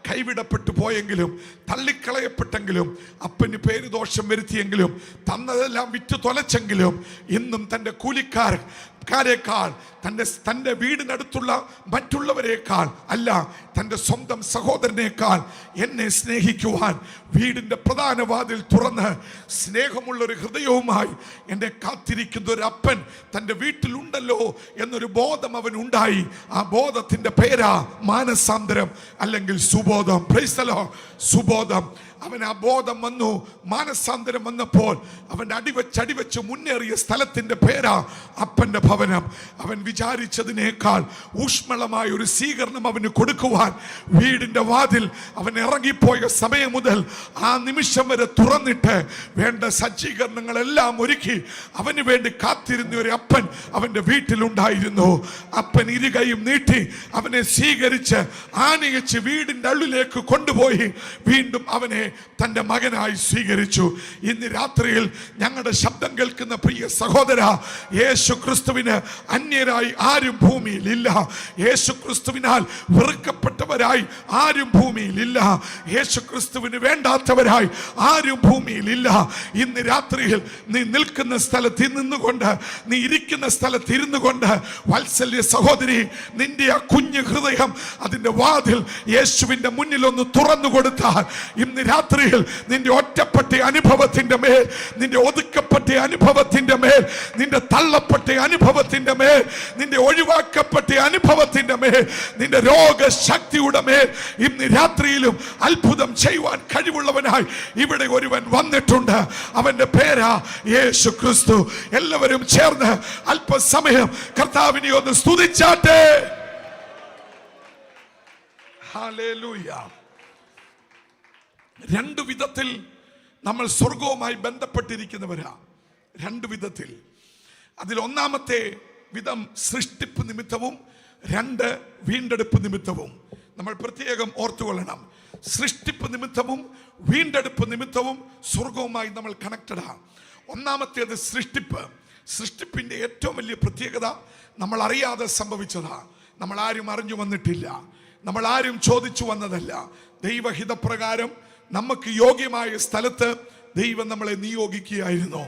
കൈവിടപ്പെട്ടു പോയെങ്കിലും തള്ളിക്കളയപ്പെട്ടെങ്കിലും അപ്പന് പേര് ദോഷം വരുത്തിയെങ്കിലും തന്നതെല്ലാം വിറ്റ് തൊലച്ചെങ്കിലും ഇന്നും തൻ്റെ കൂലിക്കാരേക്കാൾ തൻ്റെ വീടിനടുത്തുള്ള മറ്റുള്ളവരെക്കാൾ അല്ല, തൻ്റെ സ്വന്തം സഹോദരനേക്കാൾ എന്നെ സ്നേഹിക്കുവാൻ വീടിൻ്റെ പ്രധാന വാതിൽ തുറന്ന് സ്നേഹമുള്ളൊരു ഹൃദയവുമായി എന്നെ കാത്തിരിക്കുന്ന ഒരു അപ്പൻ തൻ്റെ വീട്ടിലുണ്ടല്ലോ എന്നൊരു ബോധം അവനുണ്ടായി. ആ ബോധത്തിൻ്റെ പേരാ മാനസാന്തരം അല്ലെങ്കിൽ സുബോധം. Praise the Lord. സുബോധം. അവൻ ആ ബോധം വന്നു, മാനസാന്തരം വന്നപ്പോൾ അവൻ അടിവെച്ച് മുന്നേറിയ സ്ഥലത്തിന്റെ പേരാ അപ്പന്റെ ഭവനം. അവൻ വിചാരിച്ചതിനേക്കാൾ ഊഷ്മളമായ ഒരു സ്വീകരണം അവന് കൊടുക്കുവാൻ വീടിന്റെ വാതിൽ അവൻ ഇറങ്ങിപ്പോയ സമയം മുതൽ ആ നിമിഷം വരെ തുറന്നിട്ട് വേണ്ട സജ്ജീകരണങ്ങളെല്ലാം ഒരുക്കി അവന് വേണ്ടി കാത്തിരുന്ന ഒരു അപ്പൻ അവന്റെ വീട്ടിലുണ്ടായിരുന്നു. അപ്പൻ ഇരുകൈയും നീട്ടി അവനെ സ്വീകരിച്ച് ആനയിച്ച് വീടിന്റെ ഉള്ളിലേക്ക് കൊണ്ടുപോയി വീണ്ടും അവനെ തന്റെ മകനായി സ്വീകരിച്ചു. ഇന്ന് രാത്രിയിൽ ഞങ്ങളുടെ ശബ്ദം കേൾക്കുന്ന പ്രിയ സഹോദര, യേശു ക്രിസ്തുവിന് അന്യരായി ആരും ഭൂമിയിൽ ഇല്ല. യേശു ക്രിസ്തുവിനാൽ വെറുക്കപ്പെട്ടവരായി ആരും ഭൂമിയിൽ ഇല്ല. യേശു ക്രിസ്തുവിന് വേണ്ടാത്തവരായി ആരും ഭൂമിയിൽ ഇല്ല. ഇന്ന് രാത്രിയിൽ നീ നിൽക്കുന്ന സ്ഥലത്ത് നിന്നുകൊണ്ട്, നീ ഇരിക്കുന്ന സ്ഥലത്ത് ഇരുന്നു കൊണ്ട്, വാത്സല്യ സഹോദരി, നിന്റെ ആ കുഞ്ഞു ഹൃദയം അതിന്റെ വാതിൽ യേശുവിന്റെ മുന്നിൽ ഒന്ന് തുറന്നു കൊടുത്താൽ ഇന്ന് രാത്രിയിൽ നിന്റെ ഒറ്റപ്പെട്ട അനുഭവത്തിന്റെ മേൽ, നിന്റെ ഒതുക്കപ്പെട്ട അനുഭവത്തിന്റെ മേൽ, നിന്റെ തള്ളപ്പെട്ട അനുഭവത്തിന്റെ മേൽ, നിന്റെ ഒഴിവാക്കപ്പെട്ട അനുഭവത്തിന്റെ മേൽ, നിന്റെ രോഗശക്തിയുടെ മേൽ ഇന്ന് രാത്രിയിലും അത്ഭുതം ചെയ്യുവാൻ കഴിവുള്ളവനായി ഇവിടെ ഒരുവൻ വന്നിട്ടുണ്ട്. അവന്റെ പേരാ യേശു ക്രിസ്തു. എല്ലാവരും ചേർന്ന് അല്പസമയം കർത്താവിനെ ഒന്ന് സ്തുതിച്ചാട്ടെ. ഹല്ലേലൂയ. രണ്ടു വിധത്തിൽ നമ്മൾ സ്വർഗവുമായി ബന്ധപ്പെട്ടിരിക്കുന്നവരാ. രണ്ടു വിധത്തിൽ. അതിൽ ഒന്നാമത്തെ വിധം സൃഷ്ടിപ്പ് നിമിത്തവും, രണ്ട് വീണ്ടെടുപ്പ് നിമിത്തവും. നമ്മൾ പ്രത്യേകം ഓർത്തുകൊള്ളണം. സൃഷ്ടിപ്പ് നിമിത്തവും വീണ്ടെടുപ്പ് നിമിത്തവും സ്വർഗവുമായി നമ്മൾ കണക്റ്റഡാണ്. ഒന്നാമത്തേത് സൃഷ്ടിപ്പ്. സൃഷ്ടിപ്പിന്റെ ഏറ്റവും വലിയ പ്രത്യേകത നമ്മൾ അറിയാതെ സംഭവിച്ചതാ. നമ്മൾ ആരും അറിഞ്ഞു വന്നിട്ടില്ല, നമ്മൾ ആരും ചോദിച്ചു വന്നതല്ല. ദൈവഹിതപ്രകാരം നമുക്ക് യോഗ്യമായ സ്ഥലത്ത് ദൈവം നമ്മളെ നിയോഗിക്കുകയായിരുന്നു.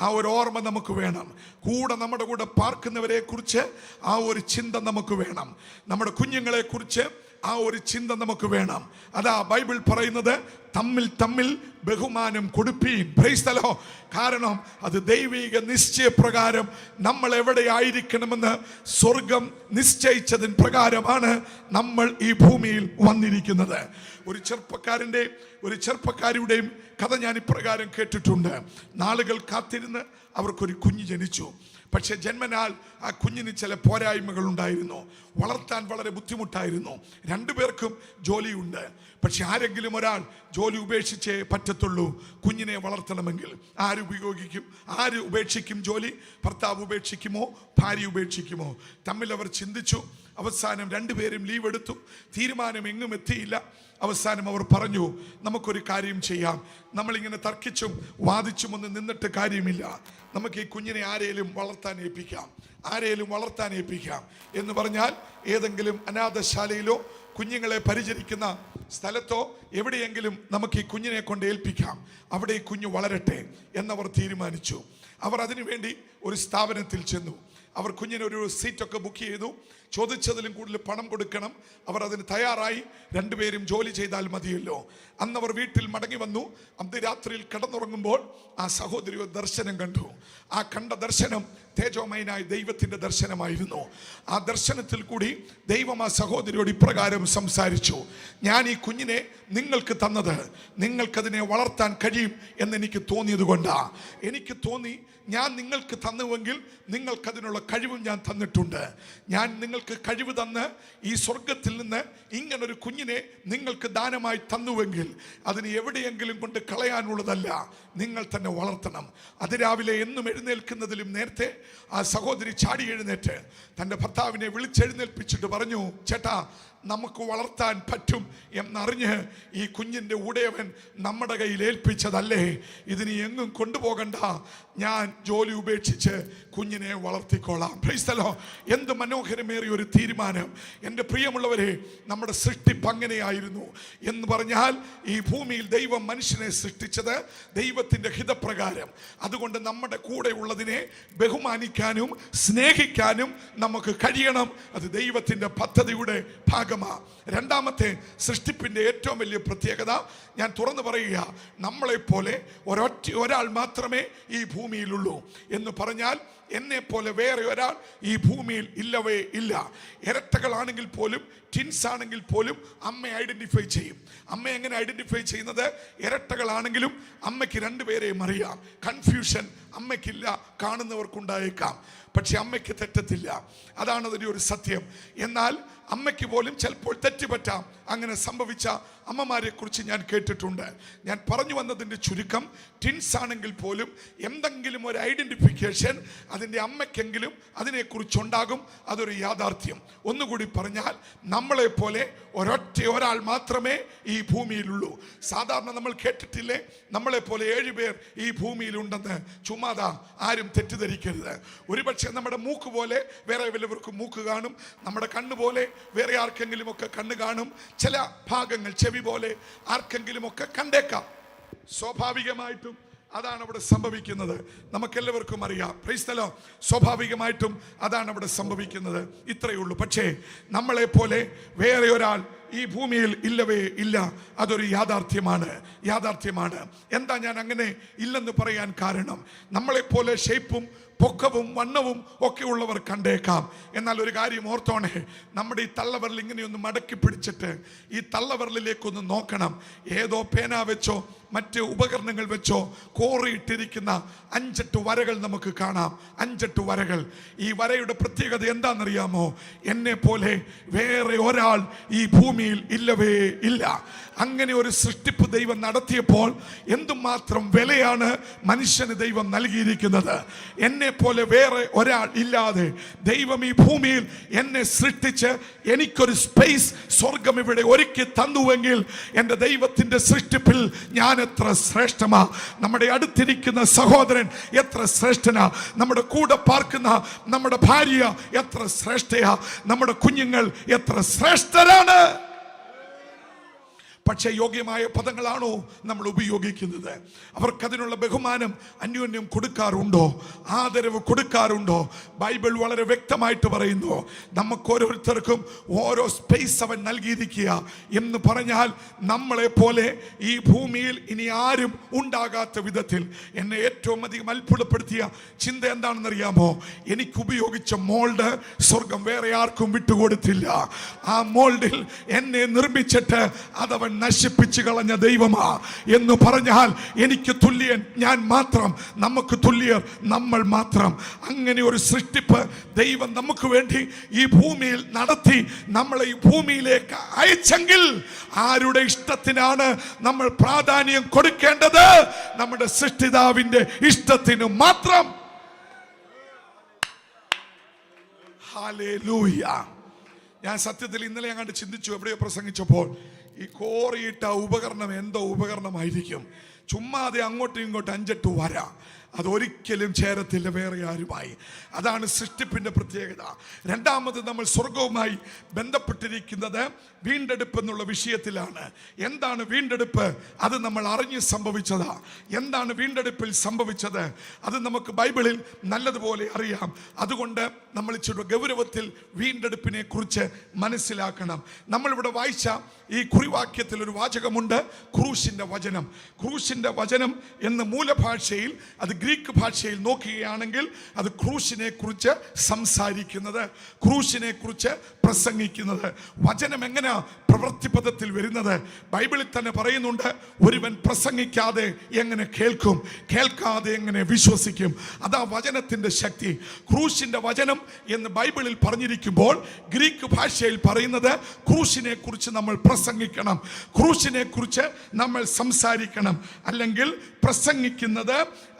ആ ഒരു ഓർമ്മ നമുക്ക് വേണം. നമ്മുടെ കൂടെ പാർക്കുന്നവരെ കുറിച്ച് ആ ഒരു ചിന്ത നമുക്ക് വേണം. നമ്മുടെ കുഞ്ഞുങ്ങളെ കുറിച്ച് ആ ഒരു ചിന്ത നമുക്ക് വേണം. അതാ ബൈബിൾ പറയുന്നത്, തമ്മിൽ തമ്മിൽ ബഹുമാനം കൊടുപ്പീൻ. Price the Lord. കാരണം അത് ദൈവിക നിശ്ചയപ്രകാരം നമ്മൾ എവിടെ ആയിരിക്കണമെന്ന് സ്വർഗം നിശ്ചയിച്ചതിന് പ്രകാരമാണ് നമ്മൾ ഈ ഭൂമിയിൽ വന്നിരിക്കുന്നത്. ഒരു ചെറുപ്പക്കാരുടെയും കഥ ഞാൻ ഇപ്രകാരം കേട്ടിട്ടുണ്ട്. നാളുകൾ കാത്തിരുന്ന് അവർക്കൊരു കുഞ്ഞ് ജനിച്ചു. പക്ഷെ ജന്മനാൽ ആ കുഞ്ഞിന് ചില പോരായ്മകൾ ഉണ്ടായിരുന്നു. വളർത്താൻ വളരെ ബുദ്ധിമുട്ടായിരുന്നു. രണ്ടുപേർക്കും ജോലിയുണ്ട്. പക്ഷെ ആരെങ്കിലും ഒരാൾ ജോലി ഉപേക്ഷിച്ചേ പറ്റത്തുള്ളൂ കുഞ്ഞിനെ വളർത്തണമെങ്കിൽ. ആര് ഉപേക്ഷിക്കും ജോലി? ഭർത്താവ് ഉപേക്ഷിക്കുമോ? ഭാര്യ ഉപേക്ഷിക്കുമോ? തമ്മിൽ അവർ ചിന്തിച്ചു. അവസാനം രണ്ടുപേരും ലീവ് എടുത്തു. തീരുമാനം എങ്ങും എത്തിയില്ല. അവസാനം അവർ പറഞ്ഞു, നമുക്കൊരു കാര്യം ചെയ്യാം. നമ്മളിങ്ങനെ തർക്കിച്ചും വാദിച്ചും ഒന്നും നിന്നിട്ട് കാര്യമില്ല. നമുക്ക് ഈ കുഞ്ഞിനെ ആരെയും വളർത്താൻ ഏൽപ്പിക്കാം എന്ന് പറഞ്ഞാൽ ഏതെങ്കിലും അനാഥശാലയിലോ കുഞ്ഞുങ്ങളെ പരിചരിക്കുന്ന സ്ഥലത്തോ എവിടെയെങ്കിലും നമുക്ക് ഈ കുഞ്ഞിനെ കൊണ്ട് ഏൽപ്പിക്കാം. അവിടെ ഈ കുഞ്ഞ് വളരട്ടെ എന്നവർ തീരുമാനിച്ചു. അവർ അതിനുവേണ്ടി ഒരു സ്ഥാപനത്തിൽ ചെന്നു. അവർ കുഞ്ഞിനൊരു സീറ്റൊക്കെ ബുക്ക് ചെയ്തു. ചോദിച്ചതിലും കൂടുതൽ പണം കൊടുക്കണം. അവർ അതിന് തയ്യാറായി. രണ്ടുപേരും ജോലി ചെയ്താൽ മതിയല്ലോ. അന്ന് അവർ വീട്ടിൽ മടങ്ങി വന്നു. അന്ന് രാത്രിയിൽ കിടന്നുറങ്ങുമ്പോൾ ആ സഹോദരി ഒരു ദർശനം കണ്ടു. ആ കണ്ട ദർശനം തേജോമയനായ ദൈവത്തിൻ്റെ ദർശനമായിരുന്നു. ആ ദർശനത്തിൽ കൂടി ദൈവം ആ സഹോദരിയോട് ഇപ്രകാരം സംസാരിച്ചു: ഞാൻ ഈ കുഞ്ഞിനെ നിങ്ങൾക്ക് തന്നത് നിങ്ങൾക്കതിനെ വളർത്താൻ കഴിയും എന്നെനിക്ക് തോന്നിയത് കൊണ്ടാണ്. എനിക്ക് തോന്നി ഞാൻ നിങ്ങൾക്ക് തന്നുവെങ്കിൽ നിങ്ങൾക്കതിനുള്ള കഴിവും ഞാൻ തന്നിട്ടുണ്ട്. ഞാൻ നിങ്ങൾക്ക് കഴിവ് തന്ന് ഈ സ്വർഗത്തിൽ നിന്ന് ഇങ്ങനൊരു കുഞ്ഞിനെ നിങ്ങൾക്ക് ദാനമായി തന്നുവെങ്കിൽ അതിന് എവിടെയെങ്കിലും കൊണ്ട് കളയാനുള്ളതല്ല, നിങ്ങൾ തന്നെ വളർത്തണം. അതിരാവിലെ എന്നും എഴുന്നേൽക്കുന്നതിലും നേരത്തെ ആ സഹോദരി ചാടി എഴുന്നേറ്റ് തൻ്റെ ഭർത്താവിനെ വിളിച്ചെഴുന്നേൽപ്പിച്ചിട്ട് പറഞ്ഞു: ചേട്ടാ, നമുക്ക് വളർത്താൻ പറ്റും എന്നറിഞ്ഞ് ഈ കുഞ്ഞിൻ്റെ ഉടയവൻ നമ്മുടെ കയ്യിൽ ഏൽപ്പിച്ചതല്ലേ, ഇതിന് എങ്ങും കൊണ്ടുപോകണ്ട, ഞാൻ ജോലി ഉപേക്ഷിച്ച് കുഞ്ഞിനെ വളർത്തിക്കോളാം. Price the Lord. എന്ത് മനോഹരമേറിയ ഒരു തീരുമാനം. എൻ്റെ പ്രിയമുള്ളവരെ, നമ്മുടെ സൃഷ്ടിപ്പ് അങ്ങനെയായിരുന്നു എന്ന് പറഞ്ഞാൽ ഈ ഭൂമിയിൽ ദൈവം മനുഷ്യനെ സൃഷ്ടിച്ചത് ദൈവത്തിൻ്റെ ഹിതപ്രകാരം. അതുകൊണ്ട് നമ്മുടെ കൂടെ ഉള്ളതിനെ ബഹുമാനിക്കാനും സ്നേഹിക്കാനും നമുക്ക് കഴിയണം. അത് ദൈവത്തിൻ്റെ പദ്ധതിയുടെ ഭാഗമാണ്. രണ്ടാമത്തെ സൃഷ്ടിപ്പിൻ്റെ ഏറ്റവും വലിയ പ്രത്യേകത ഞാൻ തുറന്നു പറയുക, നമ്മളെപ്പോലെ ഒരാൾ മാത്രമേ ഈ ഭൂമിയിലുള്ളൂ എന്ന് പറഞ്ഞാൽ എന്നെ പോലെ വേറെ ഒരാൾ ഈ ഭൂമിയിൽ ഇല്ലവേ ഇല്ല. ഇരട്ടകളാണെങ്കിൽ പോലും, ട്വിൻസ് ആണെങ്കിൽ പോലും അമ്മ ഐഡന്റിഫൈ ചെയ്യും. അമ്മ എങ്ങനെ ഐഡന്റിഫൈ ചെയ്യുന്നത്? ഇരട്ടകളാണെങ്കിലും അമ്മയ്ക്ക് രണ്ടുപേരെയും അറിയാം. കൺഫ്യൂഷൻ അമ്മയ്ക്കില്ല, കാണുന്നവർക്കുണ്ടായേക്കാം, പക്ഷെ അമ്മയ്ക്ക് തെറ്റത്തില്ല. അതാണ് അതിൻ്റെ ഒരു സത്യം. എന്നാൽ അമ്മയ്ക്ക് പോലും ചിലപ്പോൾ തെറ്റുപറ്റാം. അങ്ങനെ സംഭവിച്ച അമ്മമാരെ കുറിച്ച് ഞാൻ കേട്ടിട്ടുണ്ട്. ഞാൻ പറഞ്ഞു വന്നതിൻ്റെ ചുരുക്കം, ട്വിൻസ് ആണെങ്കിൽ പോലും എന്തെങ്കിലും ഒരു ഐഡന്റിഫിക്കേഷൻ അതിൻ്റെ അമ്മയ്ക്കെങ്കിലും അതിനെക്കുറിച്ചുണ്ടാകും. അതൊരു യാഥാർത്ഥ്യം. ഒന്നുകൂടി പറഞ്ഞാൽ, നമ്മളെപ്പോലെ ഒരാൾ മാത്രമേ ഈ ഭൂമിയിലുള്ളൂ. സാധാരണ നമ്മൾ കേട്ടിട്ടില്ലേ, നമ്മളെപ്പോലെ 7 പേർ ഈ ഭൂമിയിലുണ്ടെന്ന്. ചുമ്മാതാ, ആരും തെറ്റിദ്ധരിക്കരുത്. ഒരുപക്ഷെ നമ്മുടെ മൂക്ക് പോലെ വേറെ വല്ലവർക്കും മൂക്ക് കാണും, നമ്മുടെ കണ്ണ് പോലെ വേറെ ആർക്കെങ്കിലും ഒക്കെ കണ്ണ് കാണും, ചില ഭാഗങ്ങൾ ചെവി പോലെ ആർക്കെങ്കിലും ഒക്കെ കണ്ടേക്കാം. സ്വാഭാവികമായിട്ടും അതാണ് അവിടെ സംഭവിക്കുന്നത്. നമുക്കെല്ലാവർക്കും അറിയാം. Price the Lord. സ്വാഭാവികമായിട്ടും അതാണ് അവിടെ സംഭവിക്കുന്നത്. ഇത്രയേ ഉള്ളൂ. പക്ഷേ നമ്മളെപ്പോലെ വേറെ ഒരാൾ ഈ ഭൂമിയിൽ ഇല്ലവേ ഇല്ല. അതൊരു യാഥാർത്ഥ്യമാണ്. എന്താ ഞാൻ അങ്ങനെ ഇല്ലെന്ന് പറയാൻ കാരണം? നമ്മളെപ്പോലെ ഷേപ്പും പൊക്കവും വണ്ണവും ഒക്കെ ഉള്ളവർ കണ്ടേക്കാം. എന്നാൽ ഒരു കാര്യം ഓർത്തോണേ, നമ്മുടെ ഈ തള്ളവിരൽ ഇങ്ങനെയൊന്ന് മടക്കി പിടിച്ചിട്ട് ഈ തള്ളവിരലിലേക്കൊന്ന് നോക്കണം. ഏതോ പേന വെച്ചോ മറ്റ് ഉപകരണങ്ങൾ വെച്ചോ കോറിയിട്ടിരിക്കുന്ന 5-8 വരകൾ നമുക്ക് കാണാം. 5-8 വരകൾ. ഈ വരയുടെ പ്രത്യേകത എന്താണെന്നറിയാമോ? എന്നെ പോലെ വേറെ ഒരാൾ ഈ ഭൂമിയിൽ ഇല്ലവേ ഇല്ല. അങ്ങനെ ഒരു സൃഷ്ടിപ്പ് ദൈവം നടത്തിയപ്പോൾ എന്തുമാത്രം വിലയാണ് മനുഷ്യന് ദൈവം നൽകിയിരിക്കുന്നത്. എന്നെ പോലെ വേറെ ഒരാൾ ഇല്ലാതെ ദൈവം ഈ ഭൂമിയിൽ എന്നെ സൃഷ്ടിച്ച് എനിക്കൊരു സ്പേസ് സ്വർഗം ഇവിടെ ഒരുക്കി തന്നുവെങ്കിൽ എൻ്റെ ദൈവത്തിൻ്റെ സൃഷ്ടിപ്പിൽ ഞാൻ എത്ര ശ്രേഷ്ഠമാ. നമ്മുടെ അടുത്തിരിക്കുന്ന സഹോദരൻ എത്ര ശ്രേഷ്ഠനാ. നമ്മുടെ കൂടെ പാർക്കുന്ന നമ്മുടെ ഭാര്യ എത്ര ശ്രേഷ്ഠയാ. നമ്മുടെ കുഞ്ഞുങ്ങൾ എത്ര ശ്രേഷ്ഠരാണ്. പക്ഷേ യോഗ്യമായ പദങ്ങളാണോ നമ്മൾ ഉപയോഗിക്കുന്നത്? അവർക്കതിനുള്ള ബഹുമാനം അന്യോന്യം കൊടുക്കാറുണ്ടോ? ആദരവ് കൊടുക്കാറുണ്ടോ? ബൈബിൾ വളരെ വ്യക്തമായിട്ട് പറയുന്നു, നമുക്ക് ഓരോരുത്തർക്കും ഓരോ സ്പേസ് അവൻ നൽകിയിരിക്കുക എന്ന് പറഞ്ഞാൽ നമ്മളെ പോലെ ഈ ഭൂമിയിൽ ഇനി ആരും ഉണ്ടാകാത്ത വിധത്തിൽ. എന്നെ ഏറ്റവും അധികം അത്ഭുതപ്പെടുത്തിയ ചിന്ത എന്താണെന്നറിയാമോ? എനിക്ക് ഉപയോഗിച്ച മോൾഡ് സ്വർഗം വേറെ ആർക്കും വിട്ടുകൊടുത്തില്ല. ആ മോൾഡിൽ എന്നെ നിർമ്മിച്ചിട്ട് അതവൻ നശിപ്പിച്ചു കളഞ്ഞ ദൈവമാ എന്ന് പറഞ്ഞാൽ എനിക്ക് തുല്യൻ ഞാൻ മാത്രം, നമുക്ക് തുല്യർ നമ്മൾ മാത്രം. അങ്ങനെ ഒരു സൃഷ്ടിപ്പ് ദൈവം നമുക്ക് വേണ്ടി ഈ ഭൂമിയിൽ നടത്തി നമ്മളെ ഈ ഭൂമിയിലേക്ക് അയച്ചെങ്കിൽ ആരുടെ ഇഷ്ടത്തിനാണ് നമ്മൾ പ്രാധാന്യം കൊടുക്കേണ്ടത്? നമ്മുടെ സൃഷ്ടിതാവിന്റെ ഇഷ്ടത്തിന് മാത്രം. ഹല്ലേലൂയ. ഞാൻ സത്യത്തിൽ ഇന്നലെ അങ്ങോട്ട് ചിന്തിച്ചു, എവിടെയോ പ്രസംഗിച്ചപ്പോൾ, ഈ കോറിയിട്ട ഉപകരണം എന്തോ ഉപകരണമായിരിക്കും. ചുമ്മാതെ അങ്ങോട്ടും ഇങ്ങോട്ടും 5-8 വര. അതൊരിക്കലും ചേരത്തില്ല വേറെ ആരുമായി. അതാണ് സൃഷ്ടിപ്പിന്റെ പ്രത്യേകത. രണ്ടാമത് നമ്മൾ സ്വർഗവുമായി ബന്ധപ്പെട്ടിരിക്കുന്നത് വീണ്ടെടുപ്പ് എന്നുള്ള വിഷയത്തിലാണ്. എന്താണ് വീണ്ടെടുപ്പ്? അത് നമ്മൾ അറിഞ്ഞ് സംഭവിച്ചതാ. എന്താണ് വീണ്ടെടുപ്പിൽ സംഭവിച്ചത്? അത് നമുക്ക് ബൈബിളിൽ നല്ലതുപോലെ അറിയാം. അതുകൊണ്ട് നമ്മൾ ഇച്ചിരി ഗൗരവത്തിൽ വീണ്ടെടുപ്പിനെ കുറിച്ച് മനസ്സിലാക്കണം. നമ്മളിവിടെ വായിച്ച ഈ കുറിവാക്യത്തിൽ ഒരു വാചകമുണ്ട്, ക്രൂശിന്റെ വചനം. ക്രൂശിന്റെ വചനം എന്ന മൂലഭാഷയിൽ, അത് ഗ്രീക്ക് ഭാഷയിൽ നോക്കുകയാണെങ്കിൽ അത് ക്രൂശിനെ കുറിച്ച് സംസാരിക്കുന്നത്, ക്രൂശിനെ കുറിച്ച് പ്രസംഗിക്കുന്നത്. വചനം എങ്ങനെ പ്രവൃത്തി പദത്തിൽ വരുന്നത്? ബൈബിളിൽ തന്നെ പറയുന്നുണ്ട്, ഒരുവൻ പ്രസംഗിക്കാതെ എങ്ങനെ കേൾക്കും, കേൾക്കാതെ എങ്ങനെ വിശ്വസിക്കും. അതാ വചനത്തിന്റെ ശക്തി. ക്രൂശിന്റെ വചനം എന്ന് ബൈബിളിൽ പറഞ്ഞിരിക്കുമ്പോൾ ഗ്രീക്ക് ഭാഷയിൽ പറയുന്നത് ക്രൂശിനെ കുറിച്ച് നമ്മൾ പ്രസംഗിക്കണം, ക്രൂശിനെ കുറിച്ച് നമ്മൾ സംസാരിക്കണം. അല്ലെങ്കിൽ പ്രസംഗിക്കുന്നത്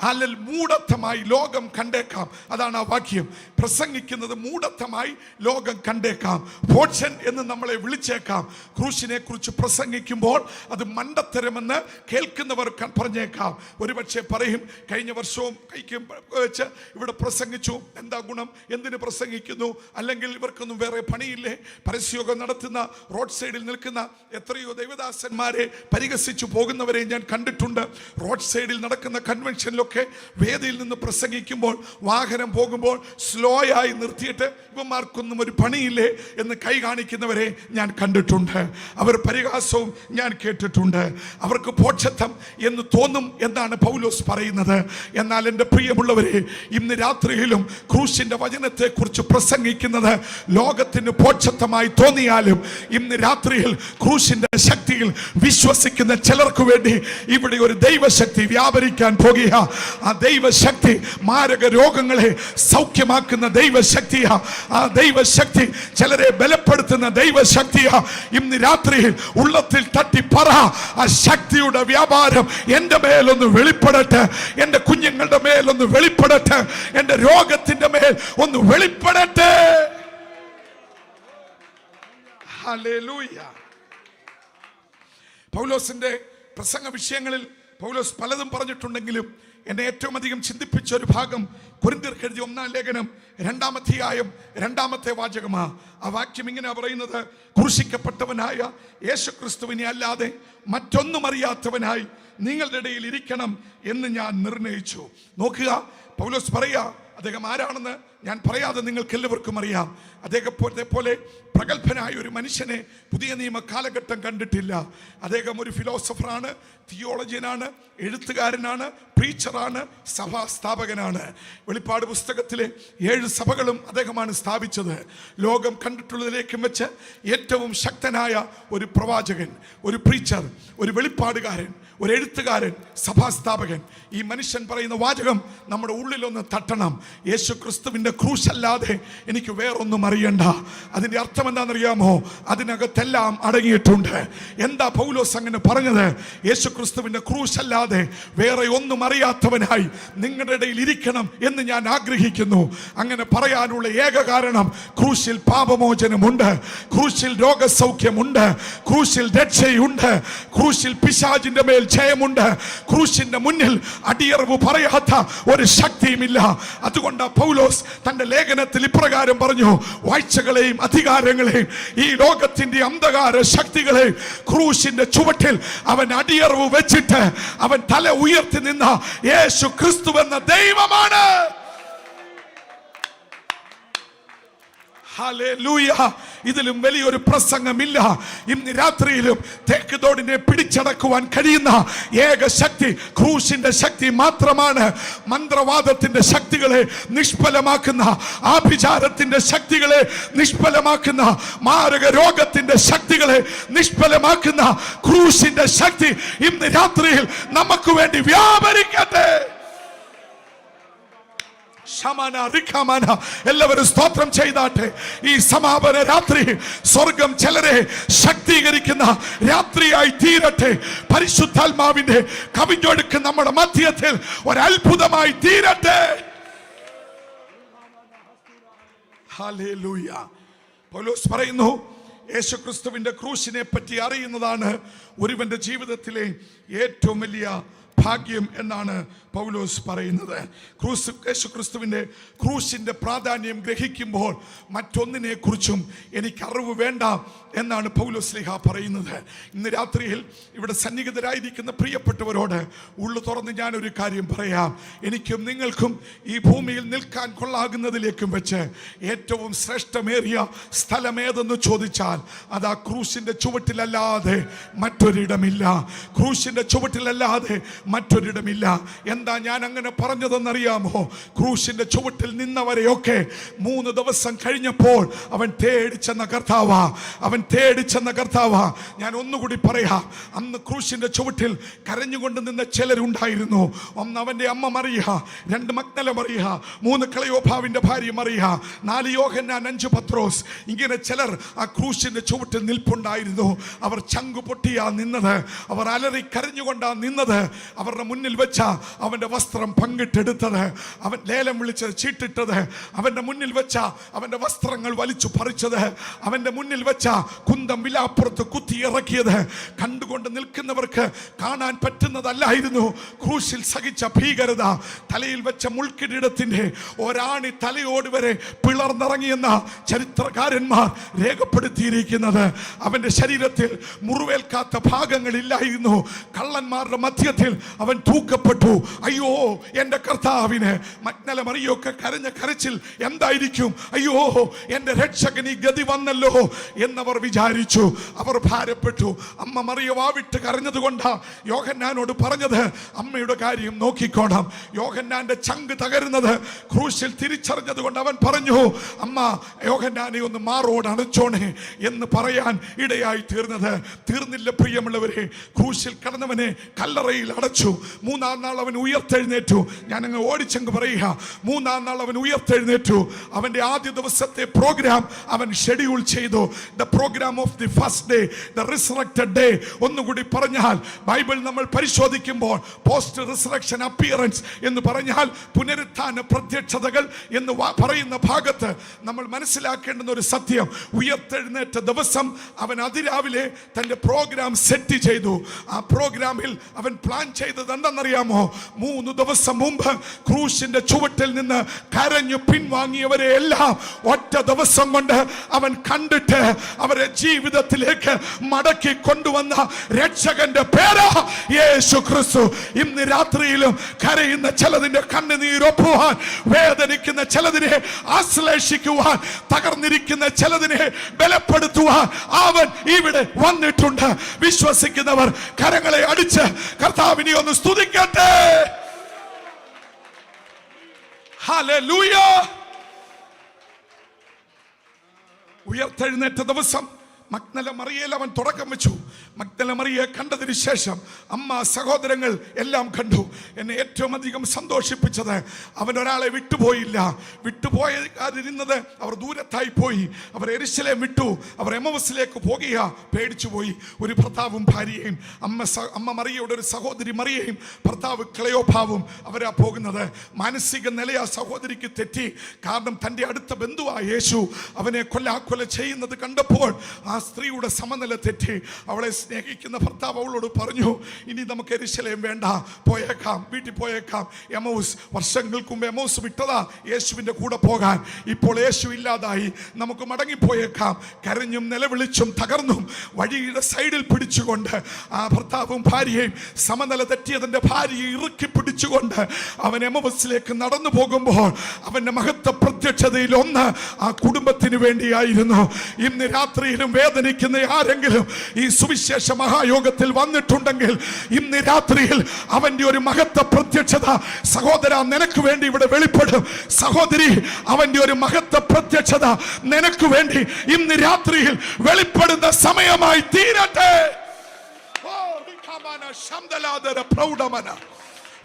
അല്ലൽ മൂഢത്വമായി ലോകം കണ്ടേക്കാം. അതാണ് ആ വാക്യം. പ്രസംഗിക്കുന്നത് മൂഢത്വമായി ലോകം കണ്ടേക്കാം, ഫോർഷൻ എന്ന് നമ്മളെ വിളിച്ചേക്കാം. ക്രൂശിനെ കുറിച്ച് പ്രസംഗിക്കുമ്പോൾ അത് മണ്ടത്തരമെന്ന് കേൾക്കുന്നവർ പറഞ്ഞേക്കാം. ഒരുപക്ഷെ പറയും, കഴിഞ്ഞ വർഷവും കൈക്കും വെച്ച് ഇവിടെ പ്രസംഗിച്ചു, എന്താ ഗുണം, എന്തിന് പ്രസംഗിക്കുന്നു, അല്ലെങ്കിൽ ഇവർക്കൊന്നും വേറെ പണിയില്ലേ? പരസ്യോഗം നടത്തുന്ന റോഡ് സൈഡിൽ നിൽക്കുന്ന എത്രയോ ദൈവദാസന്മാരെ പരിഹസിച്ചു പോകുന്നവരെ ഞാൻ കണ്ടിട്ടുണ്ട്. റോഡ് സൈഡിൽ നടക്കുന്ന കൺവെൻഷനിലൊക്കെ വേദിയിൽ നിന്ന് പ്രസംഗിക്കുമ്പോൾ വാഹനം പോകുമ്പോൾ സ്ലോ ആയി നിർത്തിയിട്ട് ഇവന്മാർക്കൊന്നും ഒരു പണിയില്ലേ എന്ന് കൈ കാണിക്കുന്നവരെ ഞാൻ കണ്ടിട്ടുണ്ട്. അവർ പരിഹാസവും ഞാൻ കേട്ടിട്ടുണ്ട്. അവർക്ക് പോക്ഷത്വം എന്ന് തോന്നും എന്നാണ് പൗലോസ് പറയുന്നത്. എന്നാൽ എൻ്റെ പ്രിയമുള്ളവരെ, ഇന്ന് രാത്രിയിലും ക്രൂശിന്റെ വചനത്തെ കുറിച്ച് പ്രസംഗിക്കുന്നത് ലോകത്തിന് പോക്ഷത്വമായി തോന്നിയാലും ഇന്ന് രാത്രിയിൽ ക്രൂശിന്റെ ശക്തിയിൽ വിശ്വസിക്കുന്ന ചിലർക്ക് വേണ്ടി ഇവിടെ ഒരു ദൈവശക്തി വ്യാപരിക്കാൻ പോകുക. ആ ദൈവശക്തി മാരക രോഗങ്ങളെ സൗഖ്യമാക്കുന്ന ദൈവശക്തിയാ. ആ ദൈവശക്തി ചിലരെ ബലപ്പെടുത്തുന്ന ദൈവശക്തിയാ. ഇന്ന് രാത്രിയിൽ ഉള്ളത്തിൽ തട്ടി പറ, ആ ശക്തിയുടെ വ്യാപാരം എൻ്റെ മേലൊന്ന് വെളിപ്പെടട്ടെ, എൻ്റെ കുഞ്ഞുങ്ങളുടെ മേലൊന്ന് വെളിപ്പെടട്ടെ, എൻ്റെ രോഗത്തിന്റെ മേൽ ഒന്ന് വെളിപ്പെടട്ടെ. ഹല്ലേലൂയ. പൗലോസിന്റെ പ്രസംഗ വിഷയങ്ങളിൽ പൗലോസ് പലതും പറഞ്ഞിട്ടുണ്ടെങ്കിലും എന്നെ ഏറ്റവും അധികം ചിന്തിപ്പിച്ച ഒരു ഭാഗം കൊരിന്ത്യർക്ക് എഴുതിയ 1-ാം ലേഖനം 2-ാം അധ്യായം 2-ാമത്തെ വാചകമാ. ആ വാക്യം ഇങ്ങനെ പറയുന്നത്, ക്രൂശിക്കപ്പെട്ടവനായ യേശുക്രിസ്തുവിനെ അല്ലാതെ മറ്റൊന്നും അറിയാത്തവനായി നിങ്ങളുടെ ഇടയിൽ ഇരിക്കണം എന്ന് ഞാൻ നിർണയിച്ചു. നോക്കുക, പൗലോസ് പറയാ, അദ്ദേഹം ആരാണെന്ന് ഞാൻ പറയാതെ നിങ്ങൾക്ക് എല്ലാവർക്കും അറിയാം. അദ്ദേഹത്തെ പോലെ പ്രഗത്ഭനായ ഒരു മനുഷ്യനെ പുതിയ നിയമ കാലഘട്ടം കണ്ടിട്ടില്ല. അദ്ദേഹം ഒരു ഫിലോസഫറാണ്, തിയോളജിയനാണ്, എഴുത്തുകാരനാണ്, പ്രീച്ചറാണ്, സഭാ സ്ഥാപകനാണ്. വെളിപ്പാട് പുസ്തകത്തിലെ 7 സഭകളും അദ്ദേഹമാണ് സ്ഥാപിച്ചത്. ലോകം കണ്ടിട്ടുള്ളതിലേക്കും വെച്ച് ഏറ്റവും ശക്തനായ ഒരു പ്രവാചകൻ, ഒരു പ്രീച്ചർ, ഒരു വെളിപ്പാടുകാരൻ, ഒരു എഴുത്തുകാരൻ, സഭാസ്ഥാപകൻ. ഈ മനുഷ്യൻ പറയുന്ന വാചകം നമ്മുടെ ഉള്ളിലൊന്ന് തട്ടണം. യേശു ക്രിസ്തുവിന്റെ ക്രൂശല്ലാതെ എനിക്ക് വേറൊന്നും അറിയണ്ട. അതിന്റെ അർത്ഥം എന്താണെന്നറിയാമോ? അതിനകത്തെല്ലാം അടങ്ങിയിട്ടുണ്ട്. എന്താ പൗലോസ് അങ്ങനെ പറഞ്ഞത്? യേശു ക്രിസ്തുവിന്റെ ക്രൂശല്ലാതെ വേറെ ഒന്നും അറിയാത്തവനായി നിങ്ങളുടെ ഇടയിൽ ഇരിക്കണം എന്ന് ഞാൻ ആഗ്രഹിക്കുന്നു. അങ്ങനെ പറയാനുള്ള ഏക കാരണം, ക്രൂശിൽ പാപമോചനമുണ്ട്, ക്രൂശിൽ രോഗസൗഖ്യമുണ്ട്, ക്രൂശിൽ രക്ഷയുണ്ട്, ക്രൂശിൽ പിശാചിന്റെ മേൽ ജയമുണ്ട്. ക്രൂശിന്റെ മുന്നിൽ അടിയറവ് പറയാത്ത ഒരു ശക്തിയുമില്ല. അതുകൊണ്ട് പൗലോസ് തന്റെ ലേഖനത്തിൽ ഇപ്രകാരം പറഞ്ഞു, വാഴ്ചകളെയും അധികാരങ്ങളെയും ഈ ലോകത്തിന്റെ അന്ധകാര ശക്തികളെയും ക്രൂശിന്റെ ചുവട്ടിൽ അവൻ അടിയറവ് വെച്ചിട്ട് അവൻ തല ഉയർത്തി നിന്ന യേശു ക്രിസ്തു എന്ന ദൈവമാണ്. ഹല്ലേലൂയ. ഇതിലും വലിയൊരു പ്രസംഗമില്ല. ഇന്ന് രാത്രിയിലും തേക്കുതോടിനെ പിടിച്ചടക്കുവാൻ കഴിയുന്ന ഏക ശക്തി ക്രൂശിന്റെ ശക്തി മാത്രമാണ്. മന്ത്രവാദത്തിന്റെ ശക്തികളെ നിഷ്ഫലമാക്കുന്ന, ആഭിചാരത്തിന്റെ ശക്തികളെ നിഷ്ഫലമാക്കുന്ന, മാരക രോഗത്തിന്റെ ശക്തികളെ നിഷ്ഫലമാക്കുന്ന ക്രൂശിന്റെ ശക്തി ഇന്ന് രാത്രിയിൽ നമുക്ക് വേണ്ടി വ്യാപരിക്കട്ടെ. എല്ലാവരും സ്തോത്രം ചെയ്താട്ടെ. ഈ സമാപന രാത്രി സ്വർഗം ചിലരെ ശക്തീകരിക്കുന്ന രാത്രിയായി തീരട്ടെ. പരിശുദ്ധാത്മാവിന്റെ കവിഞ്ഞൊഴുക്ക് നമ്മുടെ മധ്യത്തിൽ ഒരത്ഭുതമായി തീരട്ടെ. ഹല്ലേലൂയ. പൗലോസ് പറയുന്നു, യേശുക്രിസ്തുവിന്റെ ക്രൂശിനെ പറ്റി അറിയുന്നതാണ് ഒരുവന്റെ ജീവിതത്തിലെ ഏറ്റവും വലിയ ഭാഗ്യം എന്നാണ് പൗലോസ് പറയുന്നത്. യേശു ക്രിസ്തുവിൻ്റെ ക്രൂശിൻ്റെ പ്രാധാന്യം ഗ്രഹിക്കുമ്പോൾ മറ്റൊന്നിനെ കുറിച്ചും എനിക്ക് അറിവ് വേണ്ട എന്നാണ് പൗലോസ് ശ്ലീഹ പറയുന്നത്. ഇന്ന് രാത്രിയിൽ ഇവിടെ സന്നിഹിതരായിരിക്കുന്ന പ്രിയപ്പെട്ടവരോട് ഉള്ളു തുറന്ന് ഞാനൊരു കാര്യം പറയാം. എനിക്കും നിങ്ങൾക്കും ഈ ഭൂമിയിൽ നിൽക്കാൻ കൊള്ളാകുന്നതിലേക്കും വെച്ച് ഏറ്റവും ശ്രേഷ്ഠമേറിയ സ്ഥലമേതെന്ന് ചോദിച്ചാൽ അത് ആ ക്രൂശിൻ്റെ ചുവട്ടിലല്ലാതെ മറ്റൊരിടമില്ല. ക്രൂശിൻ്റെ ചുവട്ടിലല്ലാതെ മറ്റൊരിടമില്ല. എന്താ ഞാൻ അങ്ങനെ പറഞ്ഞതെന്നറിയാമോ? ക്രൂശിൻ്റെ ചുവട്ടിൽ നിന്നവരെയൊക്കെ 3 ദിവസം കഴിഞ്ഞപ്പോൾ അവൻ തേടിച്ചെന്ന കർത്താവാ. ഞാൻ ഒന്നുകൂടി പറയാം. അന്ന് ക്രൂശിൻ്റെ ചുവട്ടിൽ കരഞ്ഞുകൊണ്ട് നിന്ന ചിലരുണ്ടായിരുന്നു. ഒന്ന് അവൻ്റെ അമ്മ മറിയ, 2 മഗ്ദല മറിയ, 3 ക്ലെയോപ്പാവിൻ്റെ ഭാര്യ മറിയ, 4 യോഹന്നാൻ, 5 പത്രോസ്. ഇങ്ങനെ ചിലർ ആ ക്രൂശിൻ്റെ ചുവട്ടിൽ നിൽപ്പുണ്ടായിരുന്നു. അവർ ചങ്കു പൊട്ടിയാ നിന്നത്, അവർ അലറി കരഞ്ഞുകൊണ്ടാ നിന്നത്. അവരുടെ മുന്നിൽ വെച്ച അവൻ്റെ വസ്ത്രം പങ്കിട്ടെടുത്തത്, അവൻ ലേലം വിളിച്ച് ചീട്ടിട്ടത്, അവൻ്റെ മുന്നിൽ വെച്ച അവൻ്റെ വസ്ത്രങ്ങൾ വലിച്ചു പറിച്ചത്, അവൻ്റെ മുന്നിൽ വെച്ച കുന്തം വിലാപ്പുറത്ത് കുത്തി ഇറക്കിയത് കണ്ടുകൊണ്ട് നിൽക്കുന്നവർക്ക് കാണാൻ പറ്റുന്നതല്ലായിരുന്നു ക്രൂശിൽ സഹിച്ച ഭീകരത. തലയിൽ വെച്ച മുൾക്കിരീടത്തിൻ്റെ ഒരാണി തലയോട് വരെ പിളർന്നിറങ്ങിയെന്ന ചരിത്രകാരന്മാർ രേഖപ്പെടുത്തിയിരിക്കുന്നത്. അവൻ്റെ ശരീരത്തിൽ മുറിവേൽക്കാത്ത ഭാഗങ്ങളില്ലായിരുന്നു. കള്ളന്മാരുടെ മധ്യത്തിൽ അവൻ തൂക്കപ്പെട്ടു. അയ്യോ എൻ്റെ കർത്താവിന്. മഗ്ദല മറിയൊക്കെ കരഞ്ഞ കരച്ചിൽ എന്തായിരിക്കും? അയ്യോ എൻ്റെ രക്ഷകൻ ഈ ഗതി വന്നല്ലോ എന്നവർ വിചാരിച്ചു. അവർ ഭാരപ്പെട്ടു. അമ്മ മറിയ വാവിട്ട് കരഞ്ഞത് കൊണ്ടാ യോഹന്നാനോട് പറഞ്ഞത് അമ്മയുടെ കാര്യം നോക്കിക്കോണം. യോഹന്നാന്റെ ചങ്ക് തകരുന്നത് ക്രൂശിൽ തിരിച്ചറിഞ്ഞത് കൊണ്ട് അവൻ പറഞ്ഞു, അമ്മ യോഹന്നാനെ ഒന്ന് മാറോട് അണച്ചോണേ എന്ന് പറയാൻ ഇടയായി തീർന്നില്ല. പ്രിയമുള്ളവരെ, ക്രൂശിൽ കടന്നവനെ കല്ലറയിൽ അടച്ചു. 3-ാം നാൾ അവൻ ഉയർത്തെഴുന്നേറ്റു. ഞാനങ്ങ് ഓടിച്ചങ്ങ് പറയുക, 3-ാം നാൾ അവൻ ഉയർത്തെഴുന്നേറ്റു. അവന്റെ ആദ്യ ദിവസത്തെ പ്രോഗ്രാം അവൻ ഷെഡ്യൂൾ ചെയ്തു. The programme of the first day, the resurrected day. ഒന്നുകൂടി പറഞ്ഞാൽ, ബൈബിൾ നമ്മൾ പരിശോധിക്കുമ്പോൾ പോസ്റ്റ് റിസറക്ഷൻ അപ്പിയറൻസ് എന്ന് പറഞ്ഞാൽ പുനരുത്ഥാന പ്രത്യക്ഷതകൾ എന്ന് പറയുന്ന ഭാഗത്ത് നമ്മൾ മനസ്സിലാക്കേണ്ടുന്ന ഒരു സത്യം, ഉയർത്തെഴുന്നേറ്റ ദിവസം അവൻ അതിരാവിലെ തന്റെ പ്രോഗ്രാം സെറ്റ് ചെയ്തു. ആ പ്രോഗ്രാമിൽ അവൻ പ്ലാൻ ചെയ്തത് എന്തെന്നറിയാമോ? 3 ദിവസം മുമ്പ് ക്രൂശിന്റെ ചുവട്ടിൽ നിന്ന് കരഞ്ഞു പിൻവാങ്ങിയവരെ എല്ലാം ഒറ്റ ദിവസം കൊണ്ട് അവൻ കണ്ടിട്ട് അവരെ ജീവിതത്തിലേക്ക് മടക്കി കൊണ്ടുവന്ന രക്ഷകന്റെ പേരാ യേശു ക്രിസ്തു. ഇന്ന് രാത്രിയിലും കരയുന്ന ചിലതിന്റെ കണ്ണുനീരൊപ്പുവാൻ, വേദനിക്കുന്ന ചിലതിനെ ആശ്ലേഷിക്കുവാൻ, തകർന്നിരിക്കുന്ന ചിലതിനെ ബലപ്പെടുത്തുവാൻ അവൻ ഇവിടെ വന്നിട്ടുണ്ട്. വിശ്വസിക്കുന്നവർ കരങ്ങളെ അടിച്ച് കർത്താവിനെ ഒന്ന് സ്തുതിക്കട്ടെ. ഹല്ലേലൂയ. ഉയർത്തെഴുന്നേറ്റ ദിവസം മഗ്ദല മറിയയിൽ അവൻ തുടക്കം വെച്ചു. മഗ്ദല മറിയെ കണ്ടതിന് ശേഷം അമ്മ, സഹോദരങ്ങൾ എല്ലാം കണ്ടു. എന്നെ ഏറ്റവും അധികം സന്തോഷിപ്പിച്ചത് അവൻ ഒരാളെ വിട്ടുപോയില്ല. വിട്ടുപോയിരുന്നത് അവർ ദൂരത്തായി പോയി. അവർ യെരൂശലേം വിട്ടു. അവർ എമ്മൗസിലേക്ക് പോകുക പേടിച്ചു പോയി. ഒരു ഭർത്താവും ഭാര്യയും, അമ്മ മറിയയുടെ ഒരു സഹോദരി മറിയയും ഭർത്താവ് ക്ലെയോപ്പാവും അവരാ പോകുന്നത്. മാനസിക നില ആ സഹോദരിക്ക് തെറ്റി. കാരണം തൻ്റെ അടുത്ത ബന്ധുവായ യേശു അവനെ കൊല ചെയ്യുന്നത് കണ്ടപ്പോൾ ആ സ്ത്രീയുടെ സമനില തെറ്റി. അവളെ സ്നേഹിക്കുന്ന ഭർത്താവ് അവളോട് പറഞ്ഞു, ഇനി നമുക്ക് യെരൂശലേം വേണ്ട, പോയേക്കാം, വീട്ടിൽ പോയേക്കാം. എമ്മൗസ്, വർഷങ്ങൾക്ക് മുമ്പ് എമ്മൗസ് വിട്ടതാ യേശുവിൻ്റെ കൂടെ പോകാൻ. ഇപ്പോൾ യേശു ഇല്ലാതായി, നമുക്ക് മടങ്ങിപ്പോയേക്കാം. കരഞ്ഞും നിലവിളിച്ചും തകർന്നും വഴിയുടെ സൈഡിൽ പിടിച്ചുകൊണ്ട് ആ ഭർത്താവും ഭാര്യയും സമനില തെറ്റിയതിൻ്റെ ഭാര്യയെ ഇറുക്കി പിടിച്ചുകൊണ്ട് അവൻ എമ്മൗസിലേക്ക് നടന്നു പോകുമ്പോൾ അവൻ്റെ മഹത്വ പ്രത്യക്ഷതയിൽ ഒന്ന് ആ കുടുംബത്തിന് വേണ്ടിയായിരുന്നു. ഇന്ന് രാത്രിയിലും വേദനിക്കുന്ന ആരെങ്കിലും ഈ സുവിശേഷ മഹായോഗത്തിൽ വന്നിട്ടുണ്ടെങ്കിൽ ഇന്ന് രാത്രിയിൽ അവന്റെ ഒരു മഹത്വ പ്രത്യക്ഷത സഹോദര നിനക്ക് വേണ്ടി ഇവിടെ വെളിപ്പെടും. സഹോദരി, അവന്റെ ഒരു മഹത്വ പ്രത്യക്ഷത നിനക്ക് വേണ്ടി ഇന്ന് രാത്രിയിൽ വെളിപ്പെടുന്ന സമയമായി തീരട്ടെ.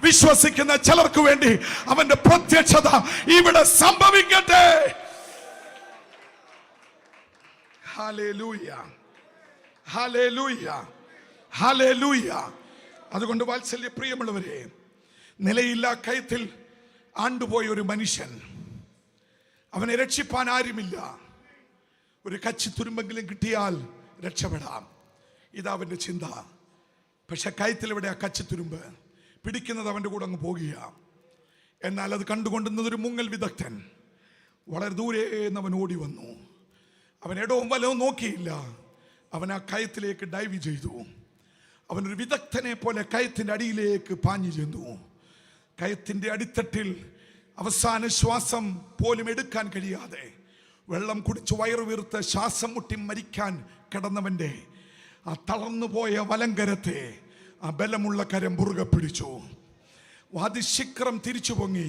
വിശ്വസിക്കുന്ന ചിലർക്ക് വേണ്ടി അവന്റെ പ്രത്യക്ഷത ഇവിടെ സംഭവിക്കട്ടെ. Hallelujah, hallelujah, hallelujah. അതുകൊണ്ട് വാത്സല്യ പ്രിയമുള്ളവരെ, നിലയില്ല കയത്തിൽ ആണ്ടുപോയ ഒരു മനുഷ്യൻ, അവനെ രക്ഷിപ്പാൻ ആരുമില്ല. ഒരു കച്ചിത്തുരുമ്പെങ്കിലും കിട്ടിയാൽ രക്ഷപ്പെടാം, ഇതാ അവൻ്റെ ചിന്ത. പക്ഷെ കയത്തിൽ എവിടെ ആ കച്ചിത്തുരുമ്പ്? പിടിക്കുന്നത് അവൻ്റെ കൂടെ അങ്ങ് പോകുക. എന്നാൽ അത് കണ്ടുകൊണ്ടുന്നതൊരു മുങ്ങൽ വിദഗ്ധൻ വളരെ ദൂരെ അവൻ ഓടി വന്നു. അവൻ ഇടവും വലവും നോക്കിയില്ല. അവൻ ആ കയത്തിലേക്ക് ഡൈവ് ചെയ്തു. അവനൊരു വിദഗ്ധനെ പോലെ കയത്തിൻ്റെ അടിയിലേക്ക് പാഞ്ഞു ചെന്നു. കയത്തിൻ്റെ അടിത്തട്ടിൽ അവസാന ശ്വാസം പോലും എടുക്കാൻ കഴിയാതെ വെള്ളം കുടിച്ച് വയറു വീർത്ത് ശ്വാസം മുട്ടി മരിക്കാൻ കിടന്നവൻ്റെ ആ തളർന്നുപോയ വലങ്കരത്തെ ആ ബലമുള്ള കരം മുറുകെ പിടിച്ചു. വാതിശിഖരം തിരിച്ചു പൊങ്ങി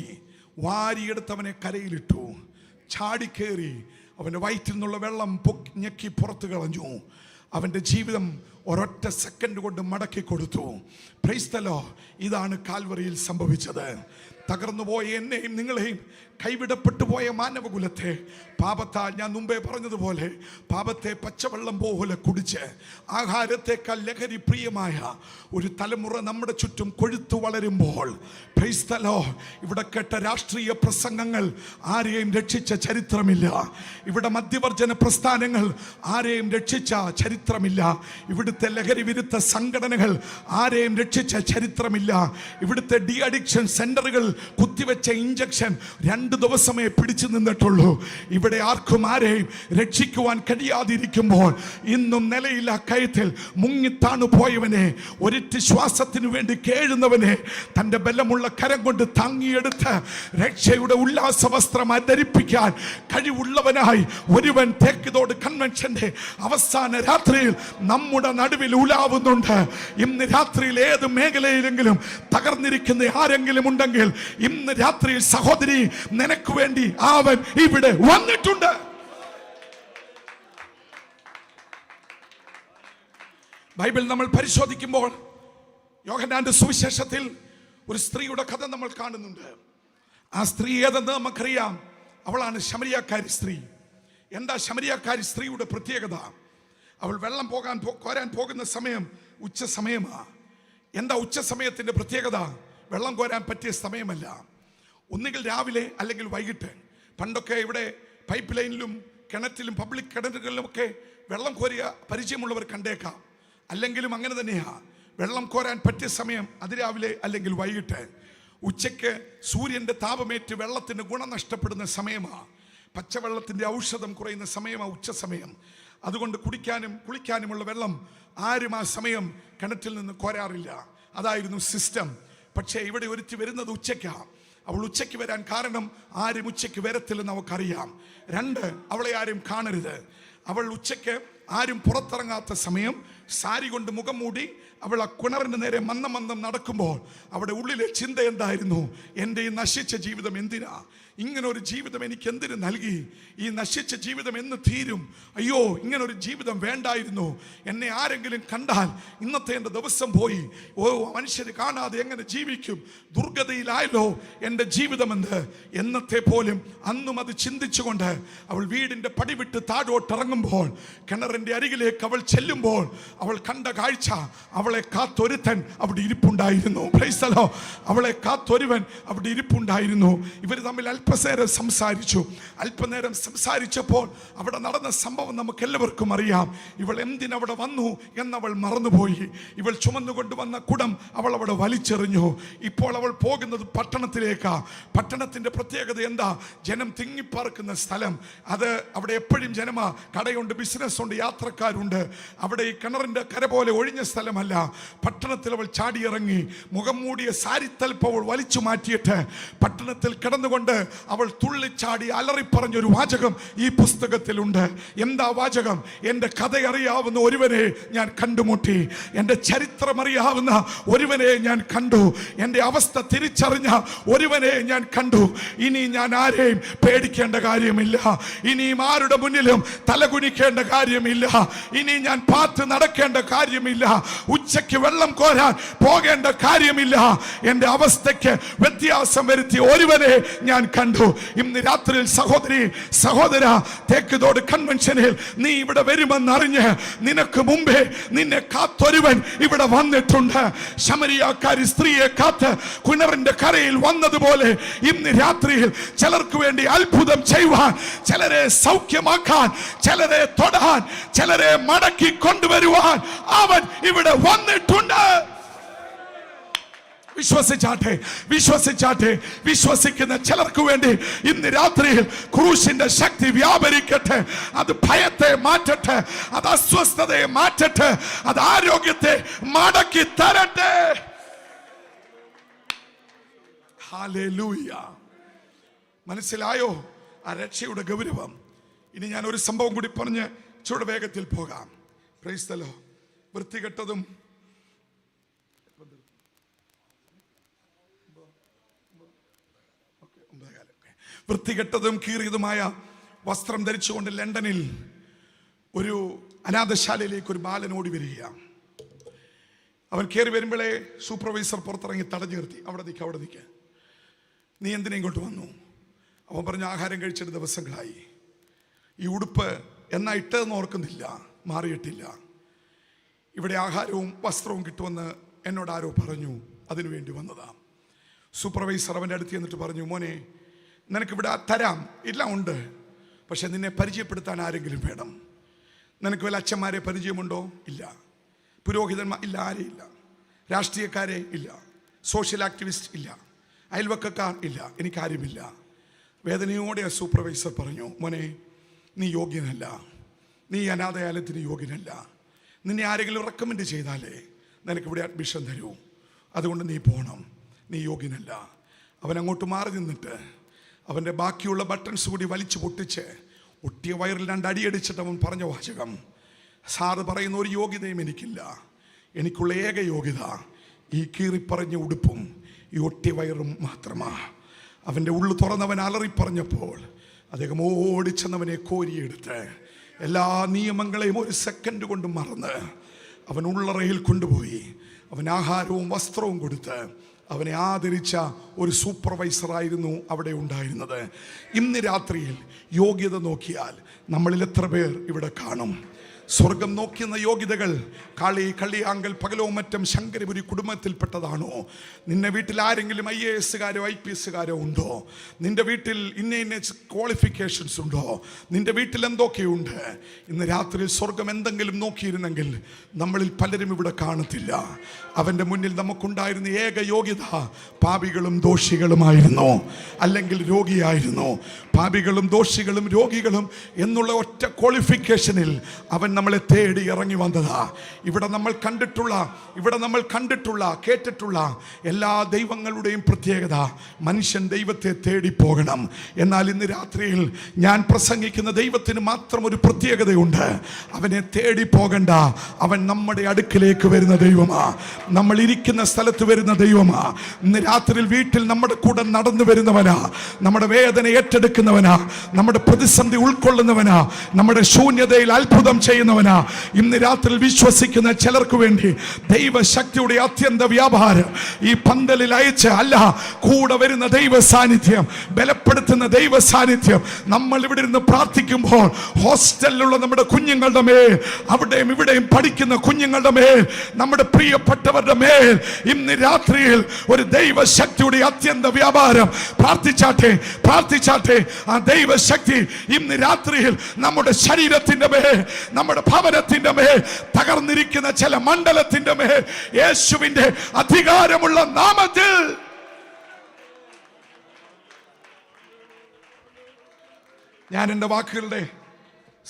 വാരിയെടുത്തവനെ കരയിലിട്ടു. ചാടിക്കേറി അവൻ്റെ വയറ്റിൽ നിന്നുള്ള വെള്ളം ഞെക്കി പുറത്തു കളഞ്ഞു. അവൻ്റെ ജീവിതം ഒരൊറ്റ സെക്കൻഡ് കൊണ്ട് മടക്കി കൊടുത്തു. Price the Lord. ഇതാണ് കാൽവറിയിൽ സംഭവിച്ചത്. തകർന്നുപോയ എന്നെയും നിങ്ങളെയും കൈവിടപ്പെട്ടു പോയ മാനവകുലത്തെ പാപത്താൽ, ഞാൻ മുമ്പേ പറഞ്ഞതുപോലെ, പാപത്തെ പച്ചവെള്ളം പോലെ കുടിച്ച് ആഹാരത്തെക്കാൾ ലഹരി പ്രിയമായ ഒരു തലമുറ നമ്മുടെ ചുറ്റും കൊഴുത്തു വളരുമ്പോൾ, പ്രൈസ് ദി ലോർഡ്, ഇവിടെ കേട്ട രാഷ്ട്രീയ പ്രസംഗങ്ങൾ ആരെയും രക്ഷിച്ച ചരിത്രമില്ല. ഇവിടെ മദ്യവർജന പ്രസ്ഥാനങ്ങൾ ആരെയും രക്ഷിച്ച ചരിത്രമില്ല. ഇവിടുത്തെ ലഹരി വിരുദ്ധ സംഘടനകൾ ആരെയും രക്ഷിച്ച ചരിത്രമില്ല. ഇവിടുത്തെ ഡി അഡിക്ഷൻ സെന്ററുകൾ കുത്തിവെച്ച ഇഞ്ചക്ഷൻ 2 ദിവസമേ പിടിച്ചു നിന്നിട്ടുള്ളൂ. ഇവിടെ ആർക്കും ആരെയും രക്ഷിക്കുവാൻ കഴിയാതിരിക്കുമ്പോൾ ഇന്നും നിലയില്ല കയത്തിൽ മുങ്ങിത്താണു പോയവനെ, ഒരിറ്റ് ശ്വാസത്തിനു വേണ്ടി കേഴുന്നവനെ തൻ്റെ ബലമുള്ള കരം കൊണ്ട് താങ്ങിയെടുത്ത് രക്ഷയുടെ ഉല്ലാസ വസ്ത്രം ധരിപ്പിക്കാൻ കഴിവുള്ളവനായി ഒരുവൻ തേക്കിതോട് കൺവെൻഷന്റെ അവസാന രാത്രിയിൽ നമ്മുടെ നടുവിൽ ഉലാവുന്നുണ്ട്. ഇന്ന് രാത്രിയിൽ ഏത് മേഖലയിലെങ്കിലും തകർന്നിരിക്കുന്ന ആരെങ്കിലും ഉണ്ടെങ്കിൽ ഇന്ന് രാത്രിയിൽ സഹോദരി, നിനക്ക് വേണ്ടി അവൻ ഇവിടെ വന്നിട്ടുണ്ട്. ബൈബിൾ നമ്മൾ പരിശോധിക്കുമ്പോൾ യോഹന്നാന്റെ സുവിശേഷത്തിൽ ഒരു സ്ത്രീയുടെ കഥ നമ്മൾ കാണുന്നുണ്ട്. ആ സ്ത്രീ ഏതെന്ന് നമുക്കറിയാം. അവളാണ് ശമരിയാക്കാരി സ്ത്രീ. എന്താ ശമരിയാക്കാരി സ്ത്രീയുടെ പ്രത്യേകത? അവൾ വെള്ളം കോരാൻ പോകുന്ന സമയം ഉച്ച സമയമാണ്. എന്താ ഉച്ച സമയത്തിന്റെ പ്രത്യേകത? വെള്ളം കോരാൻ പറ്റിയ സമയമല്ല. ഒന്നുകിൽ രാവിലെ അല്ലെങ്കിൽ വൈകിട്ട്. പണ്ടൊക്കെ ഇവിടെ പൈപ്പ് ലൈനിലും കിണറ്റിലും പബ്ലിക് കിണറുകളിലുമൊക്കെ വെള്ളം കോരിയ പരിചയമുള്ളവർ കണ്ടേക്കാം. അല്ലെങ്കിലും അങ്ങനെ തന്നെയാണ്. വെള്ളം കോരാൻ പറ്റിയ സമയം അതിരാവിലെ അല്ലെങ്കിൽ വൈകിട്ട്. ഉച്ചയ്ക്ക് സൂര്യൻ്റെ താപമേറ്റ് വെള്ളത്തിന് ഗുണം നഷ്ടപ്പെടുന്ന സമയമാണ്. പച്ചവെള്ളത്തിൻ്റെ ഔഷധം കുറയുന്ന സമയമാണ് ഉച്ച സമയം. അതുകൊണ്ട് കുടിക്കാനും കുളിക്കാനുമുള്ള വെള്ളം ആരും ആ സമയം കിണറ്റിൽ നിന്ന് കോരാറില്ല. അതായിരുന്നു സിസ്റ്റം. പക്ഷേ ഇവിടെ ഒരുത്തി വരുന്നത് ഉച്ചയ്ക്കാണ്. അവൾ ഉച്ചയ്ക്ക് വരാൻ കാരണം ആരും ഉച്ചയ്ക്ക് വരത്തില്ലെന്ന് അവൾക്കറിയാം. 2, അവളെ ആരും കാണരുത്. അവൾ ഉച്ചയ്ക്ക് ആരും പുറത്തിറങ്ങാത്ത സമയം സാരി കൊണ്ട് മുഖം മൂടി അവൾ ആ കിണറിന് നേരെ മന്ദം നടക്കുമ്പോൾ അവിടെ ഉള്ളിലെ ചിന്ത എന്തായിരുന്നു? എൻ്റെ ഈ നശിച്ച ജീവിതം എന്തിനാ? ഇങ്ങനൊരു ജീവിതം എനിക്ക് എന്തിനു നൽകി? ഈ നശിച്ച ജീവിതം എന്ന് തീരും? അയ്യോ, ഇങ്ങനൊരു ജീവിതം വേണ്ടായിരുന്നു. എന്നെ ആരെങ്കിലും കണ്ടാൽ ഇന്നത്തെ എൻ്റെ ദിവസം പോയി. ഓ, മനുഷ്യർ കാണാതെ എങ്ങനെ ജീവിക്കും? ദുർഗതിയിലായല്ലോ എൻ്റെ ജീവിതമെന്ന് എന്നത്തെ പോലും അന്നും അത് ചിന്തിച്ചുകൊണ്ട് അവൾ വീടിൻ്റെ പടി വിട്ട് താഴോട്ടിറങ്ങുമ്പോൾ കിണറിൻ്റെ അരികിലേക്ക് അവൾ ചെല്ലുമ്പോൾ അവൾ കണ്ട കാഴ്ച, അവളെ കാത്തൊരുത്തൻ അവിടെ ഇരിപ്പുണ്ടായിരുന്നു. Price the Lord. അവളെ കാത്തൊരുവൻ അവിടെ ഇരിപ്പുണ്ടായിരുന്നു. ഇവർ തമ്മിൽ അല്പനേരം സംസാരിച്ചു. അല്പനേരം സംസാരിച്ചപ്പോൾ അവിടെ നടന്ന സംഭവം നമുക്ക് എല്ലാവർക്കും അറിയാം. ഇവൾ എന്തിനവിടെ വന്നു എന്നവൾ മറന്നുപോയി. ഇവൾ ചുമന്നുകൊണ്ട് വന്ന കുടം അവൾ അവിടെ വലിച്ചെറിഞ്ഞു. ഇപ്പോൾ അവൾ പോകുന്നത് പട്ടണത്തിലേക്കാ. പട്ടണത്തിന്റെ പ്രത്യേകത എന്താ? ജനം തിങ്ങിപ്പാർക്കുന്ന സ്ഥലം. അത് അവിടെ എപ്പോഴും ജനമാ. കടയുണ്ട്, ബിസിനസ് ഉണ്ട്, യാത്രക്കാരുണ്ട്. അവിടെ ഈ കിണറിന്റെ കര പോലെ ഒഴിഞ്ഞ സ്ഥലമല്ല. പട്ടണത്തിൽ അവൾ ചാടിയിറങ്ങി. മുഖം മൂടിയ സാരിത്തൽപ്പ് അവൾ വലിച്ചു മാറ്റിയിട്ട് പട്ടണത്തിൽ കിടന്നുകൊണ്ട് അവൾ തുള്ളിച്ചാടി അലറിപ്പറഞ്ഞൊരു വാചകം ഈ പുസ്തകത്തിലുണ്ട്. എന്താ വാചകം? എൻ്റെ കഥ അറിയാവുന്ന ഒരുവനെ ഞാൻ കണ്ടുമുട്ടി. എൻ്റെ ചരിത്രം അറിയാവുന്ന ഒരുവനെ ഞാൻ കണ്ടു. എൻ്റെ അവസ്ഥ തിരിച്ചറിഞ്ഞ ഒരുവനെ ഞാൻ കണ്ടു. ഇനി ഞാൻ ആരെയും പേടിക്കേണ്ട കാര്യമില്ല. ഇനിയും ആരുടെ മുന്നിലും തലകുനിക്കേണ്ട കാര്യമില്ല. ഇനി ഞാൻ പാത്ത് നടക്കേണ്ട കാര്യമില്ല. ഉച്ചയ്ക്ക് വെള്ളം കോരാൻ പോകേണ്ട കാര്യമില്ല. എൻ്റെ അവസ്ഥയ്ക്ക് വ്യത്യാസം വരുത്തിയ ഒരുവനെ ഞാൻ കണ്ടു. ഇന്ന് രാത്രിയിൽ സഹോദരി, സഹോദര, തേക്കിതോട് കൺവെൻഷനിൽ നീ ഇവിടെ വരുമെന്നറിഞ്ഞ് നിനക്ക് മുമ്പേ നിന്നെ കാത്തൊരുവൻ ഇവിടെ വന്നിട്ടുണ്ട്. ശമരിയാക്കാരി സ്ത്രീയെ കാത്ത് കിണറിന്റെ കരയിൽ വന്നതുപോലെ ഇന്ന് രാത്രിയിൽ ചിലർക്ക് വേണ്ടി അത്ഭുതം ചെയ്യുവാൻ, ചിലരെ സൗഖ്യമാക്കാൻ, ചിലരെ തൊടാൻ, ചിലരെ മടക്കി കൊണ്ടുവരുവാൻ അവൻ ഇവിടെ വന്നിട്ടുണ്ട്. വിശ്വസിച്ചാട്ടെ, വിശ്വസിച്ചാട്ടെ. വിശ്വസിക്കുന്ന ചിലർക്ക് വേണ്ടി ഇന്ന് രാത്രിയിൽ ക്രൂശിന്റെ ശക്തി വ്യാപരിക്കട്ടെ. അത് ഭയത്തെ മാറ്റട്ടെ, അത് അസ്വസ്ഥതയെ മാറ്റട്ടെ, അത് ആരോഗ്യത്തെ മടക്കി തരട്ടെ. ഹല്ലേലൂയ. മനസ്സിലായോ ആ രക്ഷയുടെ ഗൗരവം? ഇനി ഞാൻ ഒരു സംഭവം കൂടി പറഞ്ഞ് ചൂട് വേഗത്തിൽ പോകാം. Praise the Lord. വൃത്തികെട്ടതും വൃത്തികെട്ടതും കീറിയതുമായ വസ്ത്രം ധരിച്ചുകൊണ്ട് ലണ്ടനിൽ ഒരു അനാഥശാലയിലേക്ക് ഒരു ബാലൻ ഓടി വരികയാണ്. അവൻ കയറി വരുമ്പോഴേ സൂപ്പർവൈസർ പുറത്തിറങ്ങി തടഞ്ഞു നിർത്തി. അവിടെ നിൽക്കുക, നീ എന്തിനാ ഇങ്ങോട്ട് വന്നു? അവൻ പറഞ്ഞു, ആഹാരം കഴിച്ചിട്ട് ദിവസങ്ങളായി, ഈ ഉടുപ്പ് എന്നാ ഇട്ടതെന്ന് ഓർക്കുന്നില്ല, മാറിയിട്ടില്ല. ഇവിടെ ആഹാരവും വസ്ത്രവും കിട്ടുമെന്ന് എന്നോട് ആരോ പറഞ്ഞു, അതിനുവേണ്ടി വന്നതാ. സൂപ്പർവൈസർ അവൻ്റെ അടുത്ത് എന്നിട്ട് പറഞ്ഞു, മോനെ, നിനക്കിവിടെ തരാം, എല്ലാം ഉണ്ട്, പക്ഷെ നിന്നെ പരിചയപ്പെടുത്താൻ ആരെങ്കിലും വേണം. നിനക്ക് വല്ല അച്ഛന്മാരെ പരിചയമുണ്ടോ? ഇല്ല. പുരോഹിതന്മാർ ഇല്ല, ആരെയില്ല. രാഷ്ട്രീയക്കാരെ ഇല്ല, സോഷ്യൽ ആക്ടിവിസ്റ്റ് ഇല്ല, അയൽവക്കക്കാർ ഇല്ല, എനിക്കാരുമില്ല. വേദനയോടെ സൂപ്പർവൈസർ പറഞ്ഞു, മോനെ, നീ യോഗ്യനല്ല, നീ അനാഥയാലയത്തിന് യോഗ്യനല്ല. നിന്നെ ആരെങ്കിലും റെക്കമെൻഡ് ചെയ്താലേ നിനക്കിവിടെ അഡ്മിഷൻ തരൂ, അതുകൊണ്ട് നീ പോകണം, നീ യോഗ്യനല്ല. അവൻ അങ്ങോട്ട് മാറി നിന്നിട്ട് അവൻ്റെ ബാക്കിയുള്ള ബട്ടൺസ് കൂടി വലിച്ചു പൊട്ടിച്ച് ഒട്ടിയ വയറിൽ 2 അടിയടിച്ചിട്ട് അവൻ പറഞ്ഞ വാചകം, സാറ് പറയുന്ന ഒരു യോഗ്യതയും എനിക്കില്ല, എനിക്കുള്ള ഏക യോഗ്യത ഈ കീറിപ്പറഞ്ഞ ഉടുപ്പും ഈ ഒട്ടിയ വയറും മാത്രമാ. അവൻ്റെ ഉള്ളു തുറന്നവൻ അലറിപ്പറഞ്ഞപ്പോൾ അദ്ദേഹം ഓടിച്ചെന്നവനെ കോരിയെടുത്ത് എല്ലാ നിയമങ്ങളെയും ഒരു സെക്കൻഡ് കൊണ്ട് മറന്ന് അവൻ ഉള്ളറയിൽ കൊണ്ടുപോയി അവൻ ആഹാരവും വസ്ത്രവും കൊടുത്ത് അവനെ ആദരിച്ച ഒരു സൂപ്പർവൈസറായിരുന്നു അവിടെ ഉണ്ടായിരുന്നത്. ഇന്ന് രാത്രിയിൽ യോഗ്യത നോക്കിയാൽ നമ്മളിൽ എത്ര പേർ ഇവിടെ കാണും? സ്വർഗം നോക്കുന്ന യോഗ്യതകൾ കളിയാങ്കൽ പകലോമറ്റം ശങ്കരപുരി കുടുംബത്തിൽപ്പെട്ടതാണോ? നിന്റെ വീട്ടിൽ ആരെങ്കിലും IAS-കാരോ IPS-കാരോ ഉണ്ടോ? നിന്റെ വീട്ടിൽ ഇന്ന ക്വാളിഫിക്കേഷൻസ് ഉണ്ടോ? നിന്റെ വീട്ടിൽ എന്തൊക്കെയുണ്ട്? ഇന്ന് രാത്രി സ്വർഗം എന്തെങ്കിലും നോക്കിയിരുന്നെങ്കിൽ നമ്മളിൽ പലരും ഇവിടെ കാണത്തില്ല. അവൻ്റെ മുന്നിൽ നമുക്കുണ്ടായിരുന്ന ഏക യോഗ്യത പാപികളും ദോഷികളുമായിരുന്നു, അല്ലെങ്കിൽ രോഗിയായിരുന്നു. പാപികളും ദോഷികളും രോഗികളും എന്നുള്ള ഒറ്റ ക്വാളിഫിക്കേഷനിൽ അവൻ നമ്മളെ തേടി ഇറങ്ങി വന്നതാ. ഇവിടെ നമ്മൾ കണ്ടിട്ടുള്ള കേട്ടിട്ടുള്ള എല്ലാ ദൈവങ്ങളുടെയും പ്രത്യേകത മനുഷ്യൻ ദൈവത്തെ തേടി പോകണം. എന്നാൽ ഇന്ന് രാത്രിയിൽ ഞാൻ പ്രസംഗിക്കുന്ന ദൈവത്തിന് മാത്രം ഒരു പ്രത്യേകതയുണ്ട്. അവനെ തേടി പോകണ്ട, അവൻ നമ്മുടെ അടുക്കിലേക്ക് വരുന്ന ദൈവമാ, നമ്മൾ ഇരിക്കുന്ന സ്ഥലത്ത് വരുന്ന ദൈവമാ. ഇന്ന് രാത്രിയിൽ വീട്ടിൽ നമ്മുടെ കൂടെ നടന്നു വരുന്നവനാ, നമ്മുടെ വേദന ഏറ്റെടുക്കുന്നവനാ, നമ്മുടെ പ്രതിസന്ധി ഉൾക്കൊള്ളുന്നവനാ, നമ്മുടെ ശൂന്യതയിൽ അത്ഭുതം ചെയ്യുന്നവനാ. ഇന്ന് രാത്രിയിൽ വിശ്വസിക്കുന്ന ചിലർക്ക് വേണ്ടി ദൈവശക്തിയുടെ അത്യന്ത വ്യാപാരം ഈ പന്തലിൽ അയച്ച്, അല്ല, കൂടെ വരുന്ന ദൈവ സാന്നിധ്യം, ബലപ്പെടുത്തുന്ന ദൈവ സാന്നിധ്യം. നമ്മൾ ഇവിടെ ഇരുന്ന് പ്രാർത്ഥിക്കുമ്പോൾ ഹോസ്റ്റലിലുള്ള നമ്മുടെ കുഞ്ഞുങ്ങളുടെ മേൽ, അവിടെയും ഇവിടെയും പഠിക്കുന്ന കുഞ്ഞുങ്ങളുടെ മേൽ, നമ്മുടെ പ്രിയപ്പെട്ടവരുടെ മേൽ ഇന്ന് രാത്രിയിൽ ഒരു ദൈവശക്തിയുടെ അത്യന്ത വ്യാപാരം. പ്രാർത്ഥിച്ചാട്ടെ ആ ദൈവശക്തി ഇന്ന് രാത്രിയിൽ നമ്മുടെ ശരീരത്തിന്റെ മേൽ, നമ്മുടെ ഭവനത്തിന്റെ മേൽ, തകർന്നിരിക്കുന്ന ചില മണ്ഡലത്തിന്റെ മേൽ യേശുവിന്റെ അധികാരമുള്ള നാമത്തിൽ ഞാൻ എൻ്റെ വാക്കുകളുടെ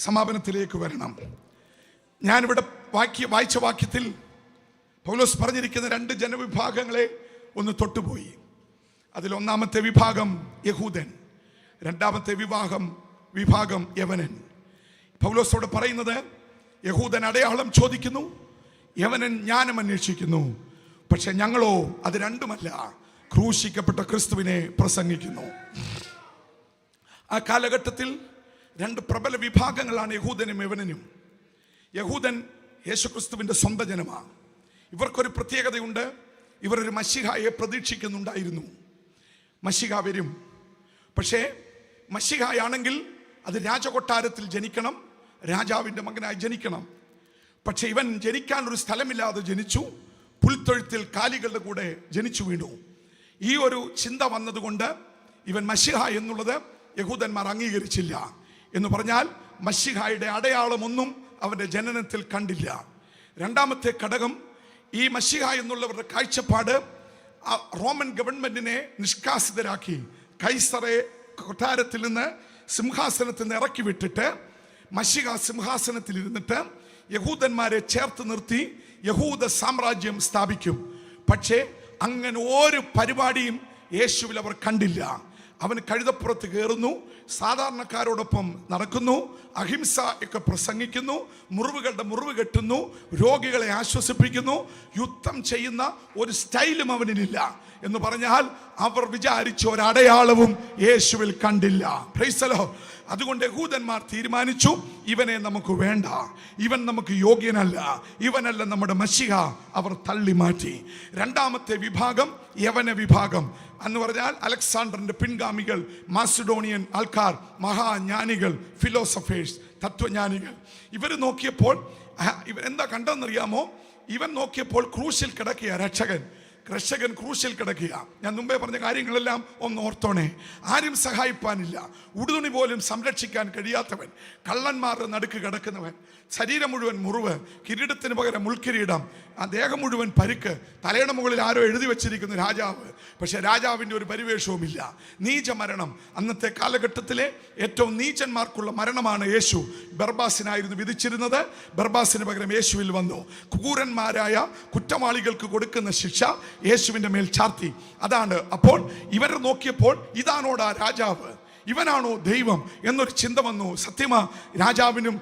സമാപനത്തിലേക്ക് വരണം. ഞാനിവിടെ വായിച്ച വാക്യത്തിൽ പൗലോസ് പറഞ്ഞിരിക്കുന്ന 2 ജനവിഭാഗങ്ങളെ ഒന്ന് തൊട്ടുപോയി. അതിൽ ഒന്നാമത്തെ വിഭാഗം യഹൂദൻ, രണ്ടാമത്തെ വിഭാഗം യവനൻ. പൗലോസോട് പറയുന്നത്, യഹൂദൻ അടയാളം ചോദിക്കുന്നു, യവനൻ ജ്ഞാനം അന്വേഷിക്കുന്നു, പക്ഷെ ഞങ്ങളോ അത് രണ്ടുമല്ല, ക്രൂശിക്കപ്പെട്ട ക്രിസ്തുവിനെ പ്രസംഗിക്കുന്നു. ആ കാലഘട്ടത്തിൽ 2 പ്രബല വിഭാഗങ്ങളാണ് യഹൂദനും യവനനും. യഹൂദൻ യേശുക്രിസ്തുവിന്റെ സ്വന്തം ജനമാണ്. ഇവർക്കൊരു പ്രത്യേകതയുണ്ട്, ഇവരൊരു മശിഹായെ പ്രതീക്ഷിക്കുന്നുണ്ടായിരുന്നു. മശിഹ വരും, പക്ഷേ മശിഹായാണെങ്കിൽ അത് രാജകൊട്ടാരത്തിൽ ജനിക്കണം, രാജാവിൻ്റെ മകനായി ജനിക്കണം. പക്ഷെ ഇവൻ ജനിക്കാൻ ഒരു സ്ഥലമില്ലാതെ ജനിച്ചു, പുൽത്തൊഴുത്തിൽ കാലികളുടെ കൂടെ ജനിച്ചു വീണു. ഈ ഒരു ചിന്ത വന്നതുകൊണ്ട് ഇവൻ മശിഹ എന്നുള്ളത് യഹൂദന്മാർ അംഗീകരിച്ചില്ല. എന്ന് പറഞ്ഞാൽ മശിഹായുടെ അടയാളമൊന്നും അവൻ്റെ ജനനത്തിൽ കണ്ടില്ല. രണ്ടാമത്തെ ഘടകം, ഈ മശിഹ എന്നുള്ളവരുടെ കാഴ്ചപ്പാട് റോമൻ ഗവൺമെന്റിനെ നിഷ്കാസിതരാക്കി. കൈസറെ കൊട്ടാരത്തിൽ നിന്ന് സിംഹാസനത്തിൽ നിന്ന് ഇറക്കി വിട്ടിട്ട് മശിഹ സിംഹാസനത്തിൽ ഇരുന്നിട്ട് യഹൂദന്മാരെ ചേർത്ത് നിർത്തി യഹൂദ സാമ്രാജ്യം സ്ഥാപിക്കും. പക്ഷേ അങ്ങനെ ഒരു പരിപാടിയും യേശുവിൽ അവർ കണ്ടില്ല. അവന് കഴുതപ്പുറത്ത് കയറുന്നു, സാധാരണക്കാരോടൊപ്പം നടക്കുന്നു, അഹിംസ ഒക്കെ പ്രസംഗിക്കുന്നു, മുറിവുകളുടെ മുറിവ് കെട്ടുന്നു, രോഗികളെ ആശ്വസിപ്പിക്കുന്നു. യുദ്ധം ചെയ്യുന്ന ഒരു സ്റ്റൈലും അവനില്ല. എന്ന് പറഞ്ഞാൽ അവർ വിചാരിച്ച ഒരടയാളവും യേശുവിൽ കണ്ടില്ല. Price the Lord. അതുകൊണ്ട് യഹൂദന്മാർ തീരുമാനിച്ചു, ഇവനെ നമുക്ക് വേണ്ട, ഇവൻ നമുക്ക് യോഗ്യനല്ല, ഇവനല്ല നമ്മുടെ മശിഹ. അവർ തള്ളി മാറ്റി. രണ്ടാമത്തെ വിഭാഗം യവന വിഭാഗം എന്ന് പറഞ്ഞാൽ അലക്സാണ്ടറിന്റെ പിൻഗാമികൾ, മാസിഡോണിയൻ ആൾക്കാർ, മഹാജ്ഞാനികൾ, ഫിലോസഫേഴ്സ്, തത്വജ്ഞാനികൾ. ഇവർ നോക്കിയപ്പോൾ ഇവൻ എന്താ കണ്ടെന്നറിയാമോ? ഇവൻ നോക്കിയപ്പോൾ ക്രൂശിൽ കിടക്കുക രക്ഷകൻ ക്രൂശിൽ കിടക്കുക. ഞാൻ മുമ്പേ പറഞ്ഞ കാര്യങ്ങളെല്ലാം ഒന്ന് ഓർത്തോണേ. ആരും സഹായിപ്പാനില്ല, ഉടുതുണി പോലും സംരക്ഷിക്കാൻ കഴിയാത്തവൻ, കള്ളന്മാരുടെ നടുക്ക് കിടക്കുന്നവൻ, ശരീരം മുഴുവൻ മുറിവ്, കിരീടത്തിന് പകരം മുൾക്കിരീടം, ആ ദേഹം മുഴുവൻ പരിക്ക്, തലയുടെ മുകളിൽ ആരോ എഴുതി വെച്ചിരിക്കുന്ന രാജാവ്. പക്ഷെ രാജാവിൻ്റെ ഒരു പരിവേഷവുമില്ല. നീച മരണം. അന്നത്തെ കാലഘട്ടത്തിലെ ഏറ്റവും നീചന്മാർക്കുള്ള മരണമാണ് യേശു. ബർബാസിനായിരുന്നു വിധിച്ചിരുന്നത്. ബർബാസിന് പകരം യേശുവിൽ വന്നു. ക്രൂരന്മാരായ കുറ്റവാളികൾക്ക് കൊടുക്കുന്ന ശിക്ഷ യേശുവിൻ്റെ മേൽ ചാർത്തി. അതാണ്. അപ്പോൾ ഇവരെ നോക്കിയപ്പോൾ ഇതാണോടാ രാജാവ്, ഇവനാണോ ദൈവം എന്നൊരു ചിന്ത വന്നു. സത്യമാ, രാജാവിനും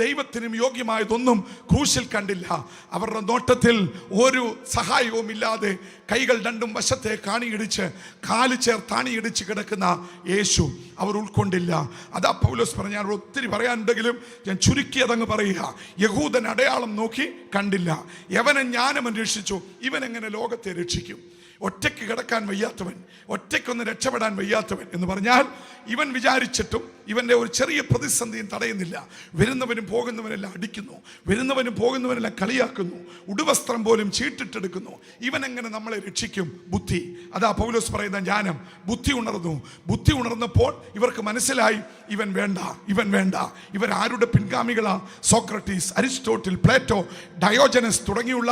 ദൈവത്തിനും യോഗ്യമായതൊന്നും ക്രൂശിൽ കണ്ടില്ല. അവരുടെ നോട്ടത്തിൽ ഒരു സഹായവും ഇല്ലാതെ കൈകൾ രണ്ടും വശത്തെ കാണിയിടിച്ച് കാല് ചേർത്താണിയിടിച്ച് കിടക്കുന്ന യേശു അവർ ഉൾക്കൊണ്ടില്ല. അതാ പൗലോസ് പറഞ്ഞ ഒത്തിരി പറയാനുണ്ടെങ്കിലും ഞാൻ ചുരുക്കി അതങ്ങ് പറയുക. യഹൂദൻ അടയാളം നോക്കി കണ്ടില്ല. യവനെ ജ്ഞാനം അന്വേഷിച്ചു. ഇവൻ എങ്ങനെ ലോകത്തെ രക്ഷിക്കും? ഒറ്റയ്ക്ക് കിടക്കാൻ വയ്യാത്തവൻ, ഒറ്റയ്ക്കൊന്ന് രക്ഷപ്പെടാൻ വയ്യാത്തവൻ എന്ന് പറഞ്ഞാൽ ഇവൻ വിചാരിച്ചിട്ടും ഇവൻ്റെ ഒരു ചെറിയ പ്രതിസന്ധിയും തടയുന്നില്ല. വരുന്നവനും പോകുന്നവനെല്ലാം അടിക്കുന്നു, വരുന്നവനും പോകുന്നവനെല്ലാം കളിയാക്കുന്നു, ഉടുവസ്ത്രം പോലും ചീട്ടിട്ടെടുക്കുന്നു. ഇവൻ എങ്ങനെ നമ്മളെ രക്ഷിക്കും? ബുദ്ധി. അതാ പൗലോസ് പറയുന്ന ജ്ഞാനം. ബുദ്ധി ഉണർന്നു. ബുദ്ധി ഉണർന്നപ്പോൾ ഇവർക്ക് മനസ്സിലായി, ഇവൻ വേണ്ട, ഇവൻ വേണ്ട. ഇവരാരുടെ പിൻഗാമികളാ? സോക്രട്ടീസ്, അരിസ്റ്റോട്ടിൽ, പ്ലേറ്റോ, ഡയോജനസ് തുടങ്ങിയുള്ള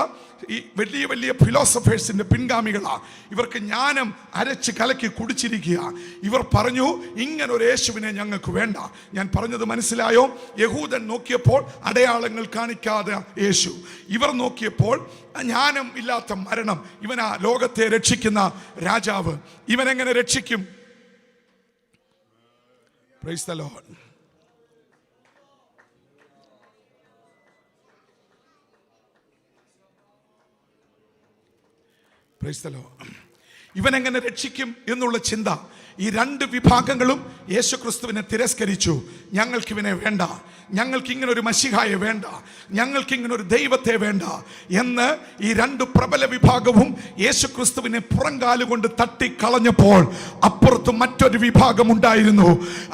ഈ വലിയ വലിയ ഫിലോസഫേഴ്സിന്റെ പിൻഗാമികളാ. ഇവർക്ക് ജ്ഞാനം അരച്ച് കലക്കി കുടിച്ചിരിക്കുക. ഇവർ പറഞ്ഞു, ഇങ്ങനെ ഒരു യേശുവിനെ ഞങ്ങൾക്ക് വേണ്ട. ഞാൻ പറഞ്ഞത് മനസ്സിലായോ? യഹൂദൻ നോക്കിയപ്പോൾ അടയാളങ്ങൾ കാണിക്കാതെ യേശു, ഇവർ നോക്കിയപ്പോൾ ജ്ഞാനം ഇല്ലാത്ത മരണം. ഇവനാ ലോകത്തെ രക്ഷിക്കുന്ന രാജാവ്. ഇവൻ എങ്ങനെ രക്ഷിക്കും? Price the Lord. Price the Lord. ഇവൻ എങ്ങനെ രക്ഷിക്കും എന്നുള്ള ചിന്ത. ഈ രണ്ട് വിഭാഗങ്ങളും യേശുക്രിസ്തുവിനെ തിരസ്കരിച്ചു. ഞങ്ങൾക്കിവനെ വേണ്ട, ഞങ്ങൾക്ക് ഇങ്ങനെ ഒരു മശിഹായെ വേണ്ട, ഞങ്ങൾക്ക് ഇങ്ങനെ ഒരു ദൈവത്തെ വേണ്ട എന്ന് ഈ രണ്ട് പ്രബല വിഭാഗവും യേശുക്രിസ്തുവിനെ പുറങ്കാലുകൊണ്ട് തട്ടിക്കളഞ്ഞപ്പോൾ അപ്പുറത്ത് മറ്റൊരു വിഭാഗം ഉണ്ടായിരുന്നു.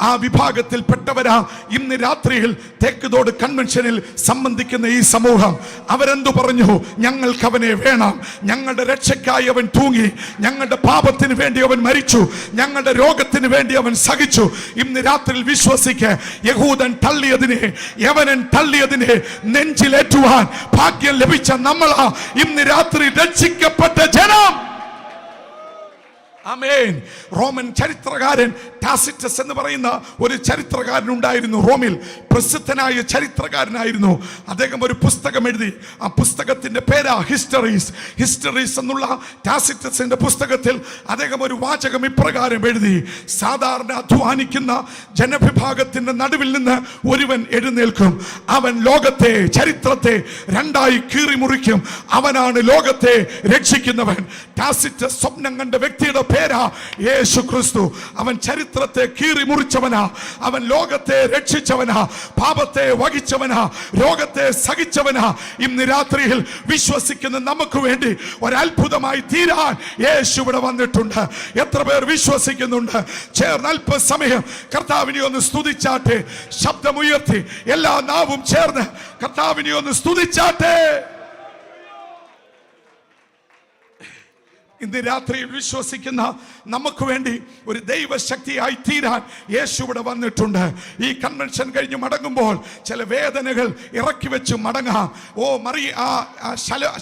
ആ വിഭാഗത്തിൽപ്പെട്ടവരാ ഇന്ന് രാത്രിയിൽ തേക്കുതോട് കൺവെൻഷനിൽ സംബന്ധിക്കുന്ന ഈ സമൂഹം. അവരെന്തു പറഞ്ഞു? ഞങ്ങൾക്ക് അവനെ വേണം, ഞങ്ങളുടെ രക്ഷയ്ക്കായി അവൻ തൂങ്ങി, ഞങ്ങളുടെ പാപത്തിന് വേണ്ടി അവൻ മരിച്ചു, ഞങ്ങളുടെ രോഗത്തിന് വേണ്ടി അവൻ സഹിച്ചു. ഇന്ന് രാത്രിയിൽ വിശ്വസിക്ക്, യഹൂദൻ തള്ളിയതിനെ, യവനൻ തള്ളിയതിനെ നെഞ്ചിലേറ്റുവാൻ ഭാഗ്യം ലഭിച്ച നമ്മളാ ഇന്ന് രാത്രി രക്ഷിക്കപ്പെട്ട ജനം. ആമേൻ. റോമൻ ചരിത്രകാരൻ ടാസിറ്റസ് എന്ന് പറയുന്ന ഒരു ചരിത്രകാരൻ ഉണ്ടായിരുന്നു. റോമിൽ പ്രസിദ്ധനായ ചരിത്രകാരനായിരുന്നു. അദ്ദേഹം ഒരു പുസ്തകം എഴുതി. ആ പുസ്തകത്തിന്റെ പേരാ ഹിസ്റ്ററീസ്. ഹിസ്റ്ററീസ് എന്നുള്ള ടാസിറ്റസിന്റെ പുസ്തകത്തിൽ അദ്ദേഹം ഒരു വാചകം ഇപ്രകാരം എഴുതി: സാധാരണ അധ്വാനിക്കുന്ന ജനവിഭാഗത്തിന്റെ നടുവിൽ നിന്ന് ഒരുവൻ എഴുന്നേൽക്കും. അവൻ ലോകത്തെ, ചരിത്രത്തെ രണ്ടായി കീറി മുറിക്കും. അവനാണ് ലോകത്തെ രക്ഷിക്കുന്നവൻ. ടാസിറ്റസ് സ്വപ്നം കണ്ട വ്യക്തിയുടെ പേരാ യേശു ക്രിസ്തു. അവൻ ചരിത്രത്തെ കീറി മുറിച്ചവനാ, അവൻ ലോകത്തെ രക്ഷിച്ചവനാ, പാപത്തെ വഹിച്ചവനാ, രോഗത്തെ സഹിച്ചവനാ. ഇന്ന് രാത്രിയിൽ വിശ്വസിക്കുന്ന നമുക്ക് വേണ്ടി ഒരത്ഭുതമായി തീരാൻ യേശു ഇവിടെ വന്നിട്ടുണ്ട്. എത്ര പേർ വിശ്വസിക്കുന്നുണ്ട്? ചേർന്ന് അല്പസമയം കർത്താവിനെ ഒന്ന് സ്തുതിച്ചാട്ടെ. ശബ്ദമുയർത്തി എല്ലാ നാവും ചേർന്ന് കർത്താവിനെ ഒന്ന് സ്തുതിച്ചാട്ടെ. ഇന്ന് രാത്രിയിൽ വിശ്വസിക്കുന്ന നമുക്ക് വേണ്ടി ഒരു ദൈവശക്തിയായി തീരാൻ യേശു ഇവിടെ വന്നിട്ടുണ്ട്. ഈ കൺവെൻഷൻ കഴിഞ്ഞ് മടങ്ങുമ്പോൾ ചില വേദനകൾ ഇറക്കി വെച്ച് മടങ്ങാം.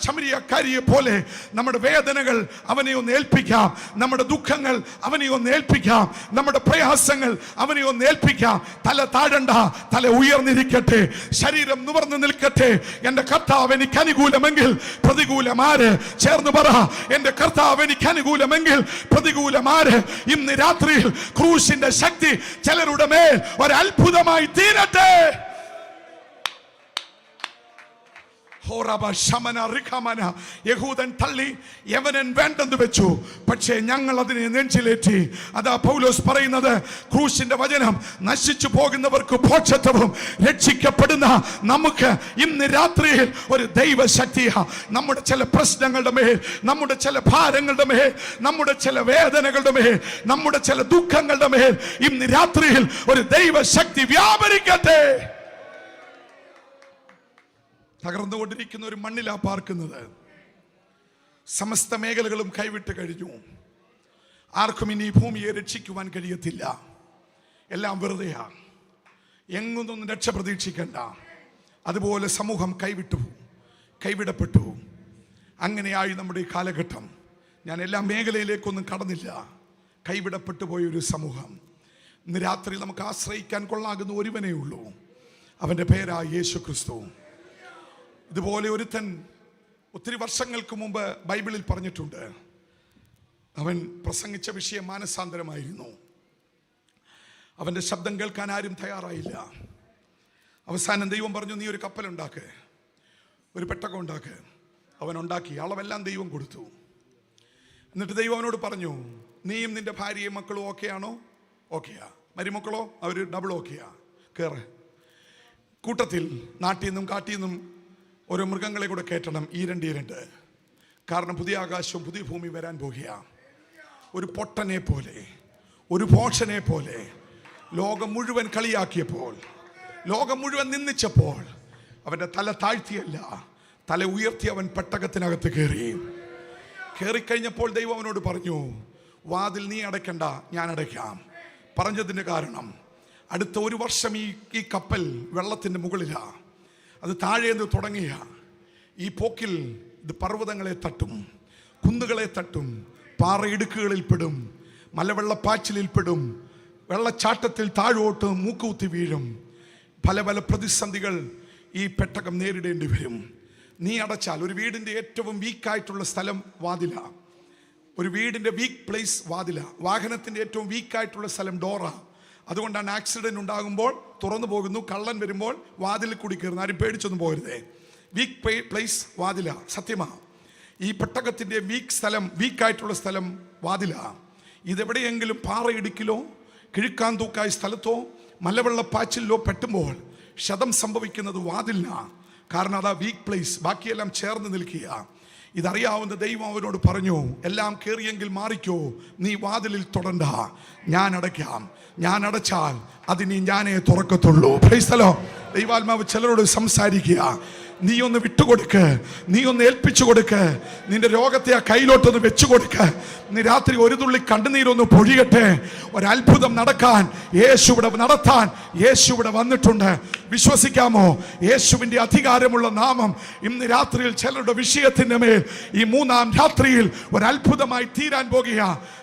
ശമരിയക്കാരിയെ പോലെ നമ്മുടെ വേദനകൾ അവനെ ഒന്ന് ഏൽപ്പിക്കാം, നമ്മുടെ ദുഃഖങ്ങൾ അവനെ ഒന്ന് ഏൽപ്പിക്കാം, നമ്മുടെ പ്രയാസങ്ങൾ അവനെ ഒന്ന് ഏൽപ്പിക്കാം. തല താഴണ്ട, തല ഉയർന്നിരിക്കട്ടെ, ശരീരം നിവർന്നു നിൽക്കട്ടെ. എന്റെ കർത്താവ് എനിക്ക് അനുകൂലമെങ്കിൽ പ്രതികൂലമാര്? ചേർന്ന് പറ, എന്റെ കർത്താവ് എനിക്ക് അനുകൂലമെങ്കിൽ പ്രതികൂലമാര്? ഇന്ന് രാത്രിയിൽ ക്രൂശിന്റെ ശക്തി ചിലരുടെ മേൽ ഒരു അത്ഭുതമായി തീരട്ടെ. യഹൂദൻ തള്ളി, യവനൻ വേണ്ടെന്ന് വെച്ചു, പക്ഷേ ഞങ്ങൾ അതിനെ നെഞ്ചിലേറ്റി. അതാ പൗലോസ് പറയുന്നത്, ക്രൂശിന്റെ വചനം നശിച്ചു പോകുന്നവർക്ക് മോക്ഷത്വവും രക്ഷിക്കപ്പെടുന്ന നമുക്ക് ഇന്ന് രാത്രിയിൽ ഒരു ദൈവശക്തിയാ. നമ്മുടെ ചില പ്രശ്നങ്ങളുടെ മേൽ, നമ്മുടെ ചില ഭാരങ്ങളുടെ മേൽ, നമ്മുടെ ചില വേദനകളുടെ മേൽ, നമ്മുടെ ചില ദുഃഖങ്ങളുടെ മേൽ ഇന്ന് രാത്രിയിൽ ഒരു ദൈവശക്തി വ്യാപരിക്കട്ടെ. തകർന്നുകൊണ്ടിരിക്കുന്ന ഒരു മണ്ണിലാ പാർക്കുന്നത്. സമസ്ത മേഖലകളും കൈവിട്ട് കഴിഞ്ഞു. ആർക്കും ഇനി ഭൂമിയെ രക്ഷിക്കുവാൻ കഴിയത്തില്ല. എല്ലാം വെറുതെയാ. എങ്ങൊന്നും രക്ഷ പ്രതീക്ഷിക്കണ്ട. അതുപോലെ സമൂഹം കൈവിടപ്പെട്ടു. അങ്ങനെയായി നമ്മുടെ ഈ കാലഘട്ടം. ഞാൻ എല്ലാ മേഖലയിലേക്കൊന്നും കടന്നില്ല. കൈവിടപ്പെട്ടു പോയൊരു സമൂഹം. ഇന്ന് രാത്രി നമുക്ക് ആശ്രയിക്കാൻ കൊള്ളാകുന്ന ഒരുവനേ ഉള്ളൂ. അവൻ്റെ പേരാ യേശു ക്രിസ്തു. ഇതുപോലെ ഒരുത്തൻ ഒത്തിരി വർഷങ്ങൾക്ക് മുമ്പ് ബൈബിളിൽ പറഞ്ഞിട്ടുണ്ട്. അവൻ പ്രസംഗിച്ച വിഷയം മാനസാന്തരമായിരുന്നു. അവൻ്റെ ശബ്ദം കേൾക്കാൻ ആരും തയ്യാറായില്ല. അവസാനം ദൈവം പറഞ്ഞു, നീ ഒരു കപ്പലുണ്ടാക്ക്, ഒരു പെട്ടകം ഉണ്ടാക്ക്. അവൻ ഉണ്ടാക്കി. അളവെല്ലാം ദൈവം കൊടുത്തു. എന്നിട്ട് ദൈവം അവനോട് പറഞ്ഞു, നീയും നിന്റെ ഭാര്യയും മക്കളും ഓക്കെയാണോ? ഓക്കെയാ. മരുമക്കളോ? അവർ ഡബിൾ ഓക്കെയാ. കയറ്. കൂട്ടത്തിൽ നാട്ടിൽ നിന്നും കാട്ടിൽ നിന്നും ഓരോ മൃഗങ്ങളെ കൂടെ കയറ്റണം. ഈ രണ്ട്. കാരണം പുതിയ ആകാശവും പുതിയ ഭൂമി വരാൻ പോകുകയാണ്. ഒരു പൊട്ടനെ പോലെ, ഒരു ഭോഷനെ പോലെ ലോകം മുഴുവൻ കളിയാക്കിയപ്പോൾ, ലോകം മുഴുവൻ നിന്ദിച്ചപ്പോൾ അവൻ്റെ തല താഴ്ത്തിയല്ല, തല ഉയർത്തി അവൻ പെട്ടകത്തിനകത്ത് കയറിക്കഴിഞ്ഞപ്പോൾ ദൈവം അവനോട് പറഞ്ഞു, വാതിൽ നീ അടയ്ക്കണ്ട, ഞാൻ അടയ്ക്കാം. പറഞ്ഞതിൻ്റെ കാരണം, അടുത്ത ഒരു വർഷം ഈ കപ്പൽ വെള്ളത്തിൻ്റെ മുകളിലാണ്. അത് താഴേന്ന് തുടങ്ങിയ ഈ പോക്കിൽ ഇത് പർവ്വതങ്ങളെ തട്ടും, കുന്നുകളെ തട്ടും, പാറയിടുക്കുകളിൽ പെടും, മലവെള്ളപ്പാച്ചിലിൽ പെടും, വെള്ളച്ചാട്ടത്തിൽ താഴോട്ട് മൂക്കുകുത്തി വീഴും. പല പല പ്രതിസന്ധികൾ ഈ പെട്ടകം നേരിടേണ്ടി വരും. നീ അടച്ചാൽ, ഒരു വീടിൻ്റെ ഏറ്റവും വീക്കായിട്ടുള്ള സ്ഥലം വാതില, ഒരു വീടിൻ്റെ വീക്ക് പ്ലേസ് വാതില, വാഹനത്തിൻ്റെ ഏറ്റവും വീക്കായിട്ടുള്ള സ്ഥലം ഡോറ. അതുകൊണ്ടാണ് ആക്സിഡന്റ് ഉണ്ടാകുമ്പോൾ തുറന്നു പോകുന്നു, കള്ളൻ വരുമ്പോൾ വാതിലിൽ കൂടി കയറുന്നു. ആരും പേടിച്ചൊന്നും പോകരുതേ. വീക്ക് പ്ലേസ് വാതില. സത്യമാ, ഈ പെട്ടകത്തിൻ്റെ വീക്കായിട്ടുള്ള സ്ഥലം വാതില. ഇതെവിടെയെങ്കിലും പാറയിടുക്കിലോ കിഴുക്കാൻ തൂക്കായ സ്ഥലത്തോ മലവെള്ളപ്പാച്ചിലോ പെട്ടുമ്പോൾ ക്ഷതം സംഭവിക്കുന്നത് വാതിലിനാ. കാരണം അതാ വീക്ക് പ്ലേസ്. ബാക്കിയെല്ലാം ചേർന്ന് നിൽക്കുക. ഇതറിയാവുന്ന ദൈവം അവനോട് പറഞ്ഞു, എല്ലാം കയറിയെങ്കിൽ മാറിക്കോ, നീ വാതിലിൽ തൊടണ്ട, ഞാൻ അടയ്ക്കാം. ഞാൻ അടച്ചാൽ അതിനി ഞാനേ തുറക്കത്തുള്ളൂ. Price the Lord. ദൈവാത്മാവ് ചിലരോട് സംസാരിക്കുക. നീ ഒന്ന് വിട്ടുകൊടുക്ക്, നീ ഒന്ന് ഏൽപ്പിച്ചു കൊടുക്ക്, നിന്റെ രോഗത്തെ ആ കയ്യിലോട്ടൊന്ന് വെച്ചു കൊടുക്ക്. നീ രാത്രി ഒരു തുള്ളി കണ്ണുനീരൊന്ന് പൊഴിയട്ടെ. ഒരത്ഭുതം നടത്താൻ യേശു ഇവിടെ വന്നിട്ടുണ്ട്. വിശ്വസിക്കാമോ? യേശുവിൻ്റെ അധികാരമുള്ള നാമം ഇന്ന് രാത്രിയിൽ ചിലരുടെ വിഷയത്തിൻ്റെ മേൽ ഈ മൂന്നാം രാത്രിയിൽ ഒരത്ഭുതമായി തീരാൻ പോകുക.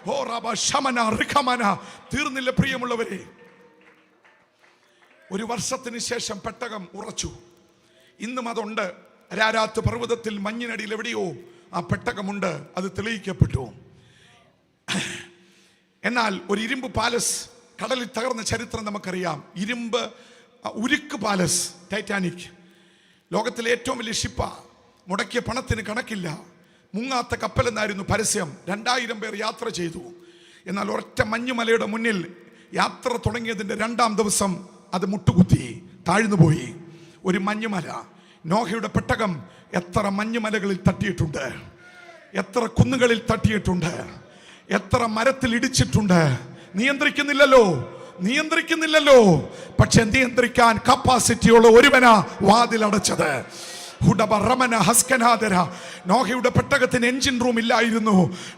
ഓ റബ ശമന റിഖമന. തീർന്നില്ല പ്രിയമുള്ളവരെ. ഒരു വർഷത്തിന് ശേഷം പെട്ടകം ഉറച്ചു. ഇന്നും അതുണ്ട്. അരാരാത്ത് പർവ്വതത്തിൽ മഞ്ഞിനടിയിൽ എവിടെയോ ആ പെട്ടകമുണ്ട്. അത് തെളിയിക്കപ്പെട്ടു. എന്നാൽ ഒരു ഇരുമ്പ് പാലസ് കടലിൽ തകർന്ന ചരിത്രം നമുക്കറിയാം. ഉരുക്ക് പാലസ്, ടൈറ്റാനിക്, ലോകത്തിലെ ഏറ്റവും വലിയ ഷിപ്പ. മുടക്കിയ പണത്തിന് കണക്കില്ല. മുങ്ങാത്ത കപ്പലെന്നായിരുന്നു പരസ്യം. 2000 പേർ യാത്ര ചെയ്തു. എന്നാൽ ഒരൊറ്റ മഞ്ഞുമലയുടെ മുന്നിൽ യാത്ര തുടങ്ങിയതിൻ്റെ 2-ാം ദിവസം അത് മുട്ടുകുത്തി താഴ്ന്നുപോയി. ഒരു മഞ്ഞുമല. നോഹയുടെ പെട്ടകം എത്ര മഞ്ഞുമലകളിൽ തട്ടിയിട്ടുണ്ട്, എത്ര കുന്നുകളിൽ തട്ടിയിട്ടുണ്ട്, എത്ര മരത്തിൽ ഇടിച്ചിട്ടുണ്ട്. നിയന്ത്രിക്കുന്നില്ലല്ലോ. പക്ഷെ നിയന്ത്രിക്കാൻ കപ്പാസിറ്റിയുള്ള ഒരുവനാ വാതിലടച്ചത്. നോഹയുടെ പെട്ടകത്തിന് എഞ്ചിൻ റൂം ഇല്ലായിരുന്നു.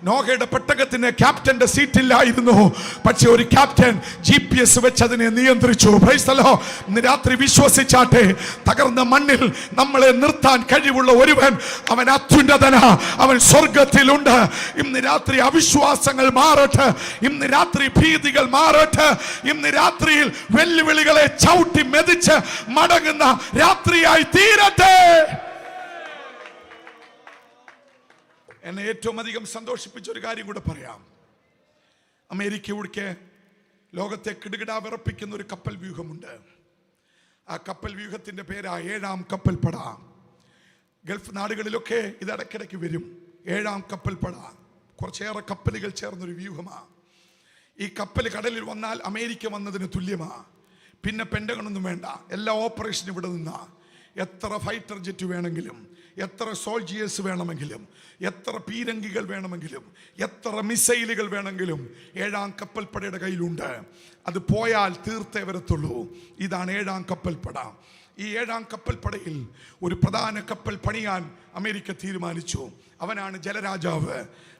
നോഹയുടെ പെട്ടകത്തിന് ക്യാപ്റ്റന്റെ സീറ്റ് ഇല്ലായിരുന്നു. പക്ഷെ ഒരു ക്യാപ്റ്റൻ GPS വെച്ച് അതിനെ നിയന്ത്രിച്ചു. Price the Lord. ഇന്ന് രാത്രി വിശ്വസിച്ചാട്ടെ, തകർന്ന മണ്ണിൽ നമ്മളെ നിർത്താൻ കഴിവുള്ള ഒരുവൻ, അവൻ അത്യുന്നതനാ, അവൻ സ്വർഗത്തിലുണ്ട്. ഇന്ന് രാത്രി അവിശ്വാസങ്ങൾ മാറട്ടെ, ഇന്ന് രാത്രി ഭീതികൾ മാറട്ടെ, ഇന്ന് രാത്രിയിൽ വെല്ലുവിളികളെ ചവിട്ടി മെതിച്ച് മടങ്ങുന്ന രാത്രിയായി തീരട്ടെ. എന്നെ ഏറ്റവും അധികം സന്തോഷിപ്പിച്ച ഒരു കാര്യം കൂടെ പറയാം. അമേരിക്കയുടെ ലോകത്തെ കിടുകിടാ വിറപ്പിക്കുന്ന ഒരു കപ്പൽ വ്യൂഹമുണ്ട്. ആ കപ്പൽ വ്യൂഹത്തിന്റെ പേരാ 7-ാം കപ്പൽപ്പട. ഗൾഫ് നാടുകളിലൊക്കെ ഇത് ഇടയ്ക്കിടയ്ക്ക് വരും. 7-ാം കപ്പൽപ്പട കുറച്ചേറെ കപ്പലുകൾ ചേർന്നൊരു വ്യൂഹമാണ്. ഈ കപ്പൽ കടലിൽ വന്നാൽ അമേരിക്ക വന്നതിന് തുല്യമാ. പിന്നെ പെൻഡഗണൊന്നും വേണ്ട, എല്ലാ ഓപ്പറേഷനും ഇവിടെ നിന്നാ. എത്ര ഫൈറ്റർ ജെറ്റ് വേണമെങ്കിലും, എത്ര സോൾജിയേഴ്സ് വേണമെങ്കിലും, എത്ര പീരങ്കികൾ വേണമെങ്കിലും, എത്ര മിസൈലുകൾ വേണമെങ്കിലും 7-ാം കപ്പൽപ്പടയുടെ കയ്യിലുണ്ട്. അത് പോയാൽ തീർത്തേ വരത്തുള്ളൂ. ഇതാണ് 7-ാം കപ്പൽപ്പട. ഈ 7-ാം കപ്പൽപ്പടയിൽ ഒരു പ്രധാന കപ്പൽ പണിയാൻ അമേരിക്ക തീരുമാനിച്ചു. അവനാണ് ജലരാജാവ്.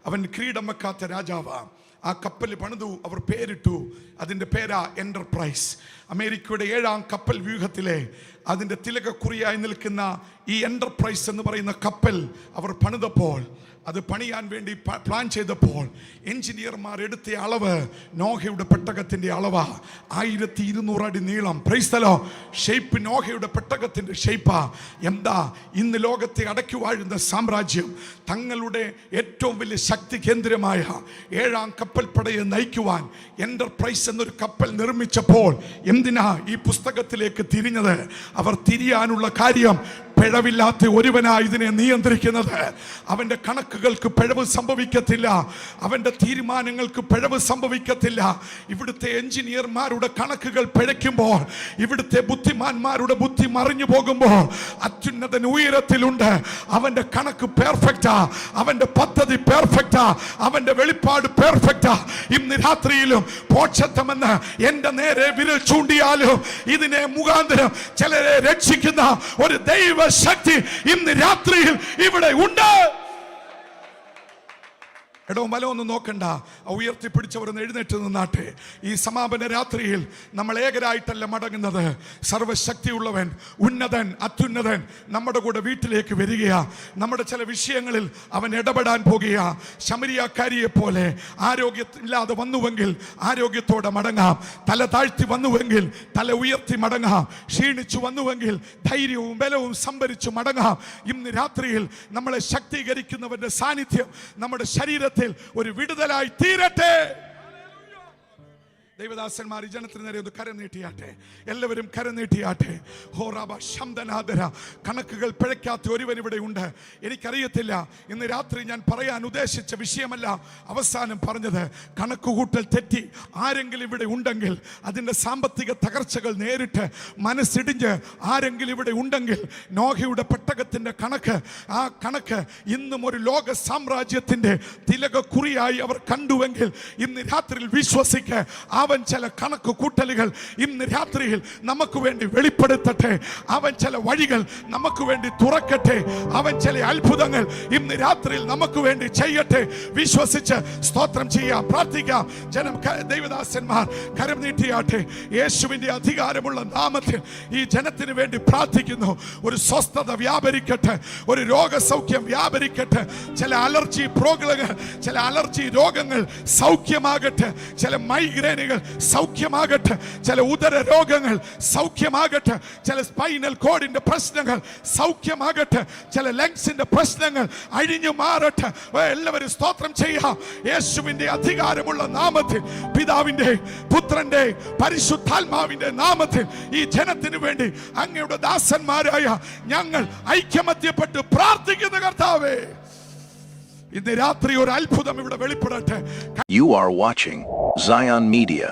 അവൻ ക്രീഡം വെക്കാത്ത രാജാവ്. ആ കപ്പൽ പണിതു, അവർ പേരിട്ടു. അതിൻ്റെ പേരാ എന്റർപ്രൈസ്. അമേരിക്കയുടെ 7-ാം കപ്പൽ വ്യൂഹത്തിലെ അതിൻ്റെ തിലകക്കുറിയായി നിൽക്കുന്ന ഈ എന്റർപ്രൈസ് എന്ന് പറയുന്ന കപ്പൽ അവർ പണിതപ്പോൾ, അത് പണിയാൻ വേണ്ടി പ്ലാൻ ചെയ്തപ്പോൾ എഞ്ചിനീയർമാർ എടുത്ത അളവ് നോഹയുടെ പെട്ടകത്തിൻ്റെ അളവാ. 1200 അടി നീളം. Price the Lord. ഷേപ്പ് നോഹയുടെ പെട്ടകത്തിൻ്റെ ഷേപ്പാ. എന്താ? ഇന്ന് ലോകത്തെ അടക്കി വാഴുന്ന സാമ്രാജ്യം തങ്ങളുടെ ഏറ്റവും വലിയ ശക്തി കേന്ദ്രമായ 7-ാം കപ്പൽപ്പടയെ നയിക്കുവാൻ എന്റർപ്രൈസ് എന്നൊരു കപ്പൽ നിർമ്മിച്ചപ്പോൾ എന്തിനാ ഈ പുസ്തകത്തിലേക്ക് തിരിഞ്ഞത്? അവർ തിരിയാനുള്ള കാര്യം, പിഴവില്ലാത്ത ഒരുവനാ ഇതിനെ നിയന്ത്രിക്കുന്നത്. അവന്റെ കണക്കുകൾക്ക് പിഴവ് സംഭവിക്കത്തില്ല, അവന്റെ തീരുമാനങ്ങൾക്ക് പിഴവ് സംഭവിക്കത്തില്ല. ഇവിടുത്തെ എഞ്ചിനീയർമാരുടെ കണക്കുകൾ പിഴയ്ക്കുമ്പോൾ, ഇവിടുത്തെ ബുദ്ധിമാന്മാരുടെ ബുദ്ധി മറിഞ്ഞു പോകുമ്പോൾ, അത്യുന്നതൻ ഉയരത്തിലുണ്ട്. അവന്റെ കണക്ക് പെർഫെക്റ്റാ, അവന്റെ പദ്ധതി പെർഫെക്റ്റാ, അവന്റെ വെളിപ്പാട് പെർഫെക്റ്റാ. ഇന്ന് രാത്രിയിലും പോഷത്വമെന്ന് എന്റെ നേരെ വിരൽ ചൂണ്ടിയാലും ഇതിനെ മുഖാന്തരം ചിലരെ രക്ഷിക്കുന്ന ഒരു ദൈവ ശക്തി ഇന്ന് രാത്രിയിൽ ഇവിടെ ഉണ്ട്. ഇടവും വലമൊന്നും നോക്കണ്ട, ഉയർത്തിപ്പിടിച്ചവരൊന്ന് എഴുന്നേറ്റ് നിന്നാട്ടെ. ഈ സമാപന രാത്രിയിൽ നമ്മൾ ഏകരായിട്ടല്ല മടങ്ങുന്നത്. സർവശക്തിയുള്ളവൻ, ഉന്നതൻ, അത്യുന്നതൻ നമ്മുടെ കൂടെ വീട്ടിലേക്ക് വരികയാ. നമ്മുടെ ചില വിഷയങ്ങളിൽ അവൻ ഇടപെടാൻ പോകുകയാ. ശമരിയാക്കാരിയെ പോലെ ആരോഗ്യമില്ലാതെ വന്നുവെങ്കിൽ ആരോഗ്യത്തോടെ മടങ്ങാം. തല താഴ്ത്തി വന്നുവെങ്കിൽ തല ഉയർത്തി മടങ്ങാം. ക്ഷീണിച്ചു വന്നുവെങ്കിൽ ധൈര്യവും ബലവും സംഭരിച്ചു മടങ്ങാം. ഇന്ന് രാത്രിയിൽ നമ്മളെ ശക്തീകരിക്കുന്നവന്റെ സാന്നിധ്യം നമ്മുടെ ശരീരത്തിൽ ഒരു വിടുതലായി തീരട്ടെ. ദൈവദാസന്മാർ ഈ ജനത്തിന് നേരെ ഒന്ന് കരം നീട്ടിയാട്ടെ. എല്ലാവരും കരം നീട്ടിയാട്ടെ. ഹോറാബ ശംദനാദര. കണക്കുകൾ പിഴയ്ക്കാത്ത ഒരുവൻ ഇവിടെ ഉണ്ട്. എനിക്കറിയത്തില്ല, ഇന്ന് രാത്രി ഞാൻ പറയാൻ ഉദ്ദേശിച്ച വിഷയമല്ല അവസാനം പറഞ്ഞത്. കണക്കുകൂട്ടൽ തെറ്റി ആരെങ്കിലും ഇവിടെ ഉണ്ടെങ്കിൽ, അതിൻ്റെ സാമ്പത്തിക തകർച്ചകൾ നേരിട്ട് മനസ്സിടിഞ്ഞ് ആരെങ്കിലും ഇവിടെ ഉണ്ടെങ്കിൽ, നോഹയുടെ പെട്ടകത്തിൻ്റെ കണക്ക്, ആ കണക്ക് ഇന്നും ഒരു ലോക സാമ്രാജ്യത്തിൻ്റെ തിലകക്കുറിയായി അവർ കണ്ടുവെങ്കിൽ ഇന്ന് രാത്രിയിൽ വിശ്വസിക്ക്, അവൻ ചില കണക്ക് കൂട്ടലുകൾ ഇന്ന് രാത്രിയിൽ നമുക്ക് വേണ്ടി വെളിപ്പെടുത്തട്ടെ. അവൻ ചില വഴികൾ നമുക്ക് വേണ്ടി തുറക്കട്ടെ. അവൻ ചില അത്ഭുതങ്ങൾ ഇന്ന് രാത്രിയിൽ നമുക്ക് വേണ്ടി ചെയ്യട്ടെ. വിശ്വസിച്ച് സ്തോത്രം ചെയ്യാം, പ്രാർത്ഥിക്കാം. ജനം, ദൈവദാസന്മാർ കരം നീട്ടിയാട്ടെ. യേശുവിന്റെ അധികാരമുള്ള നാമത്തിൽ ഈ ജനത്തിന് വേണ്ടി പ്രാർത്ഥിക്കുന്നു. ഒരു സ്വസ്ഥത വ്യാപരിക്കട്ടെ, ഒരു രോഗസൗഖ്യം വ്യാപരിക്കട്ടെ. ചില അലർജി പ്രോബ്ലങ്ങൾ, ചില അലർജി രോഗങ്ങൾ സൗഖ്യമാകട്ടെ. ചില മൈഗ്രെയിനുകൾ സൗഖ്യമാകട്ടെ. ചില ഉദര രോഗങ്ങൾ സൗഖ്യമാകട്ടെ. ചില സ്പൈനൽ കോഡിന്റെ പ്രശ്നങ്ങൾ സൗഖ്യമാകട്ടെ. ചില ലങ്സിന്റെ പ്രശ്നങ്ങൾ അഴിഞ്ഞു മാറട്ടെ. എല്ലാവരും സ്തോത്രം ചെയ്യാം. യേശുവിന്റെ അധികാരമുള്ള നാമത്തിൽ, പിതാവിന്റെ പുത്രന്റെ പരിശുദ്ധാത്മാവിന്റെ നാമത്തിൽ ഈ ജനത്തിന് വേണ്ടി അങ്ങയുടെ ദാസന്മാരായ ഞങ്ങൾ ഐക്യമത്യപ്പെട്ട് പ്രാർത്ഥിക്കുന്ന കർത്താവേ, ഇന്ന് രാത്രി ഒരു അത്ഭുതം ഇവിടെ വെളിപ്പെടട്ടെ. You are watching Zion Media.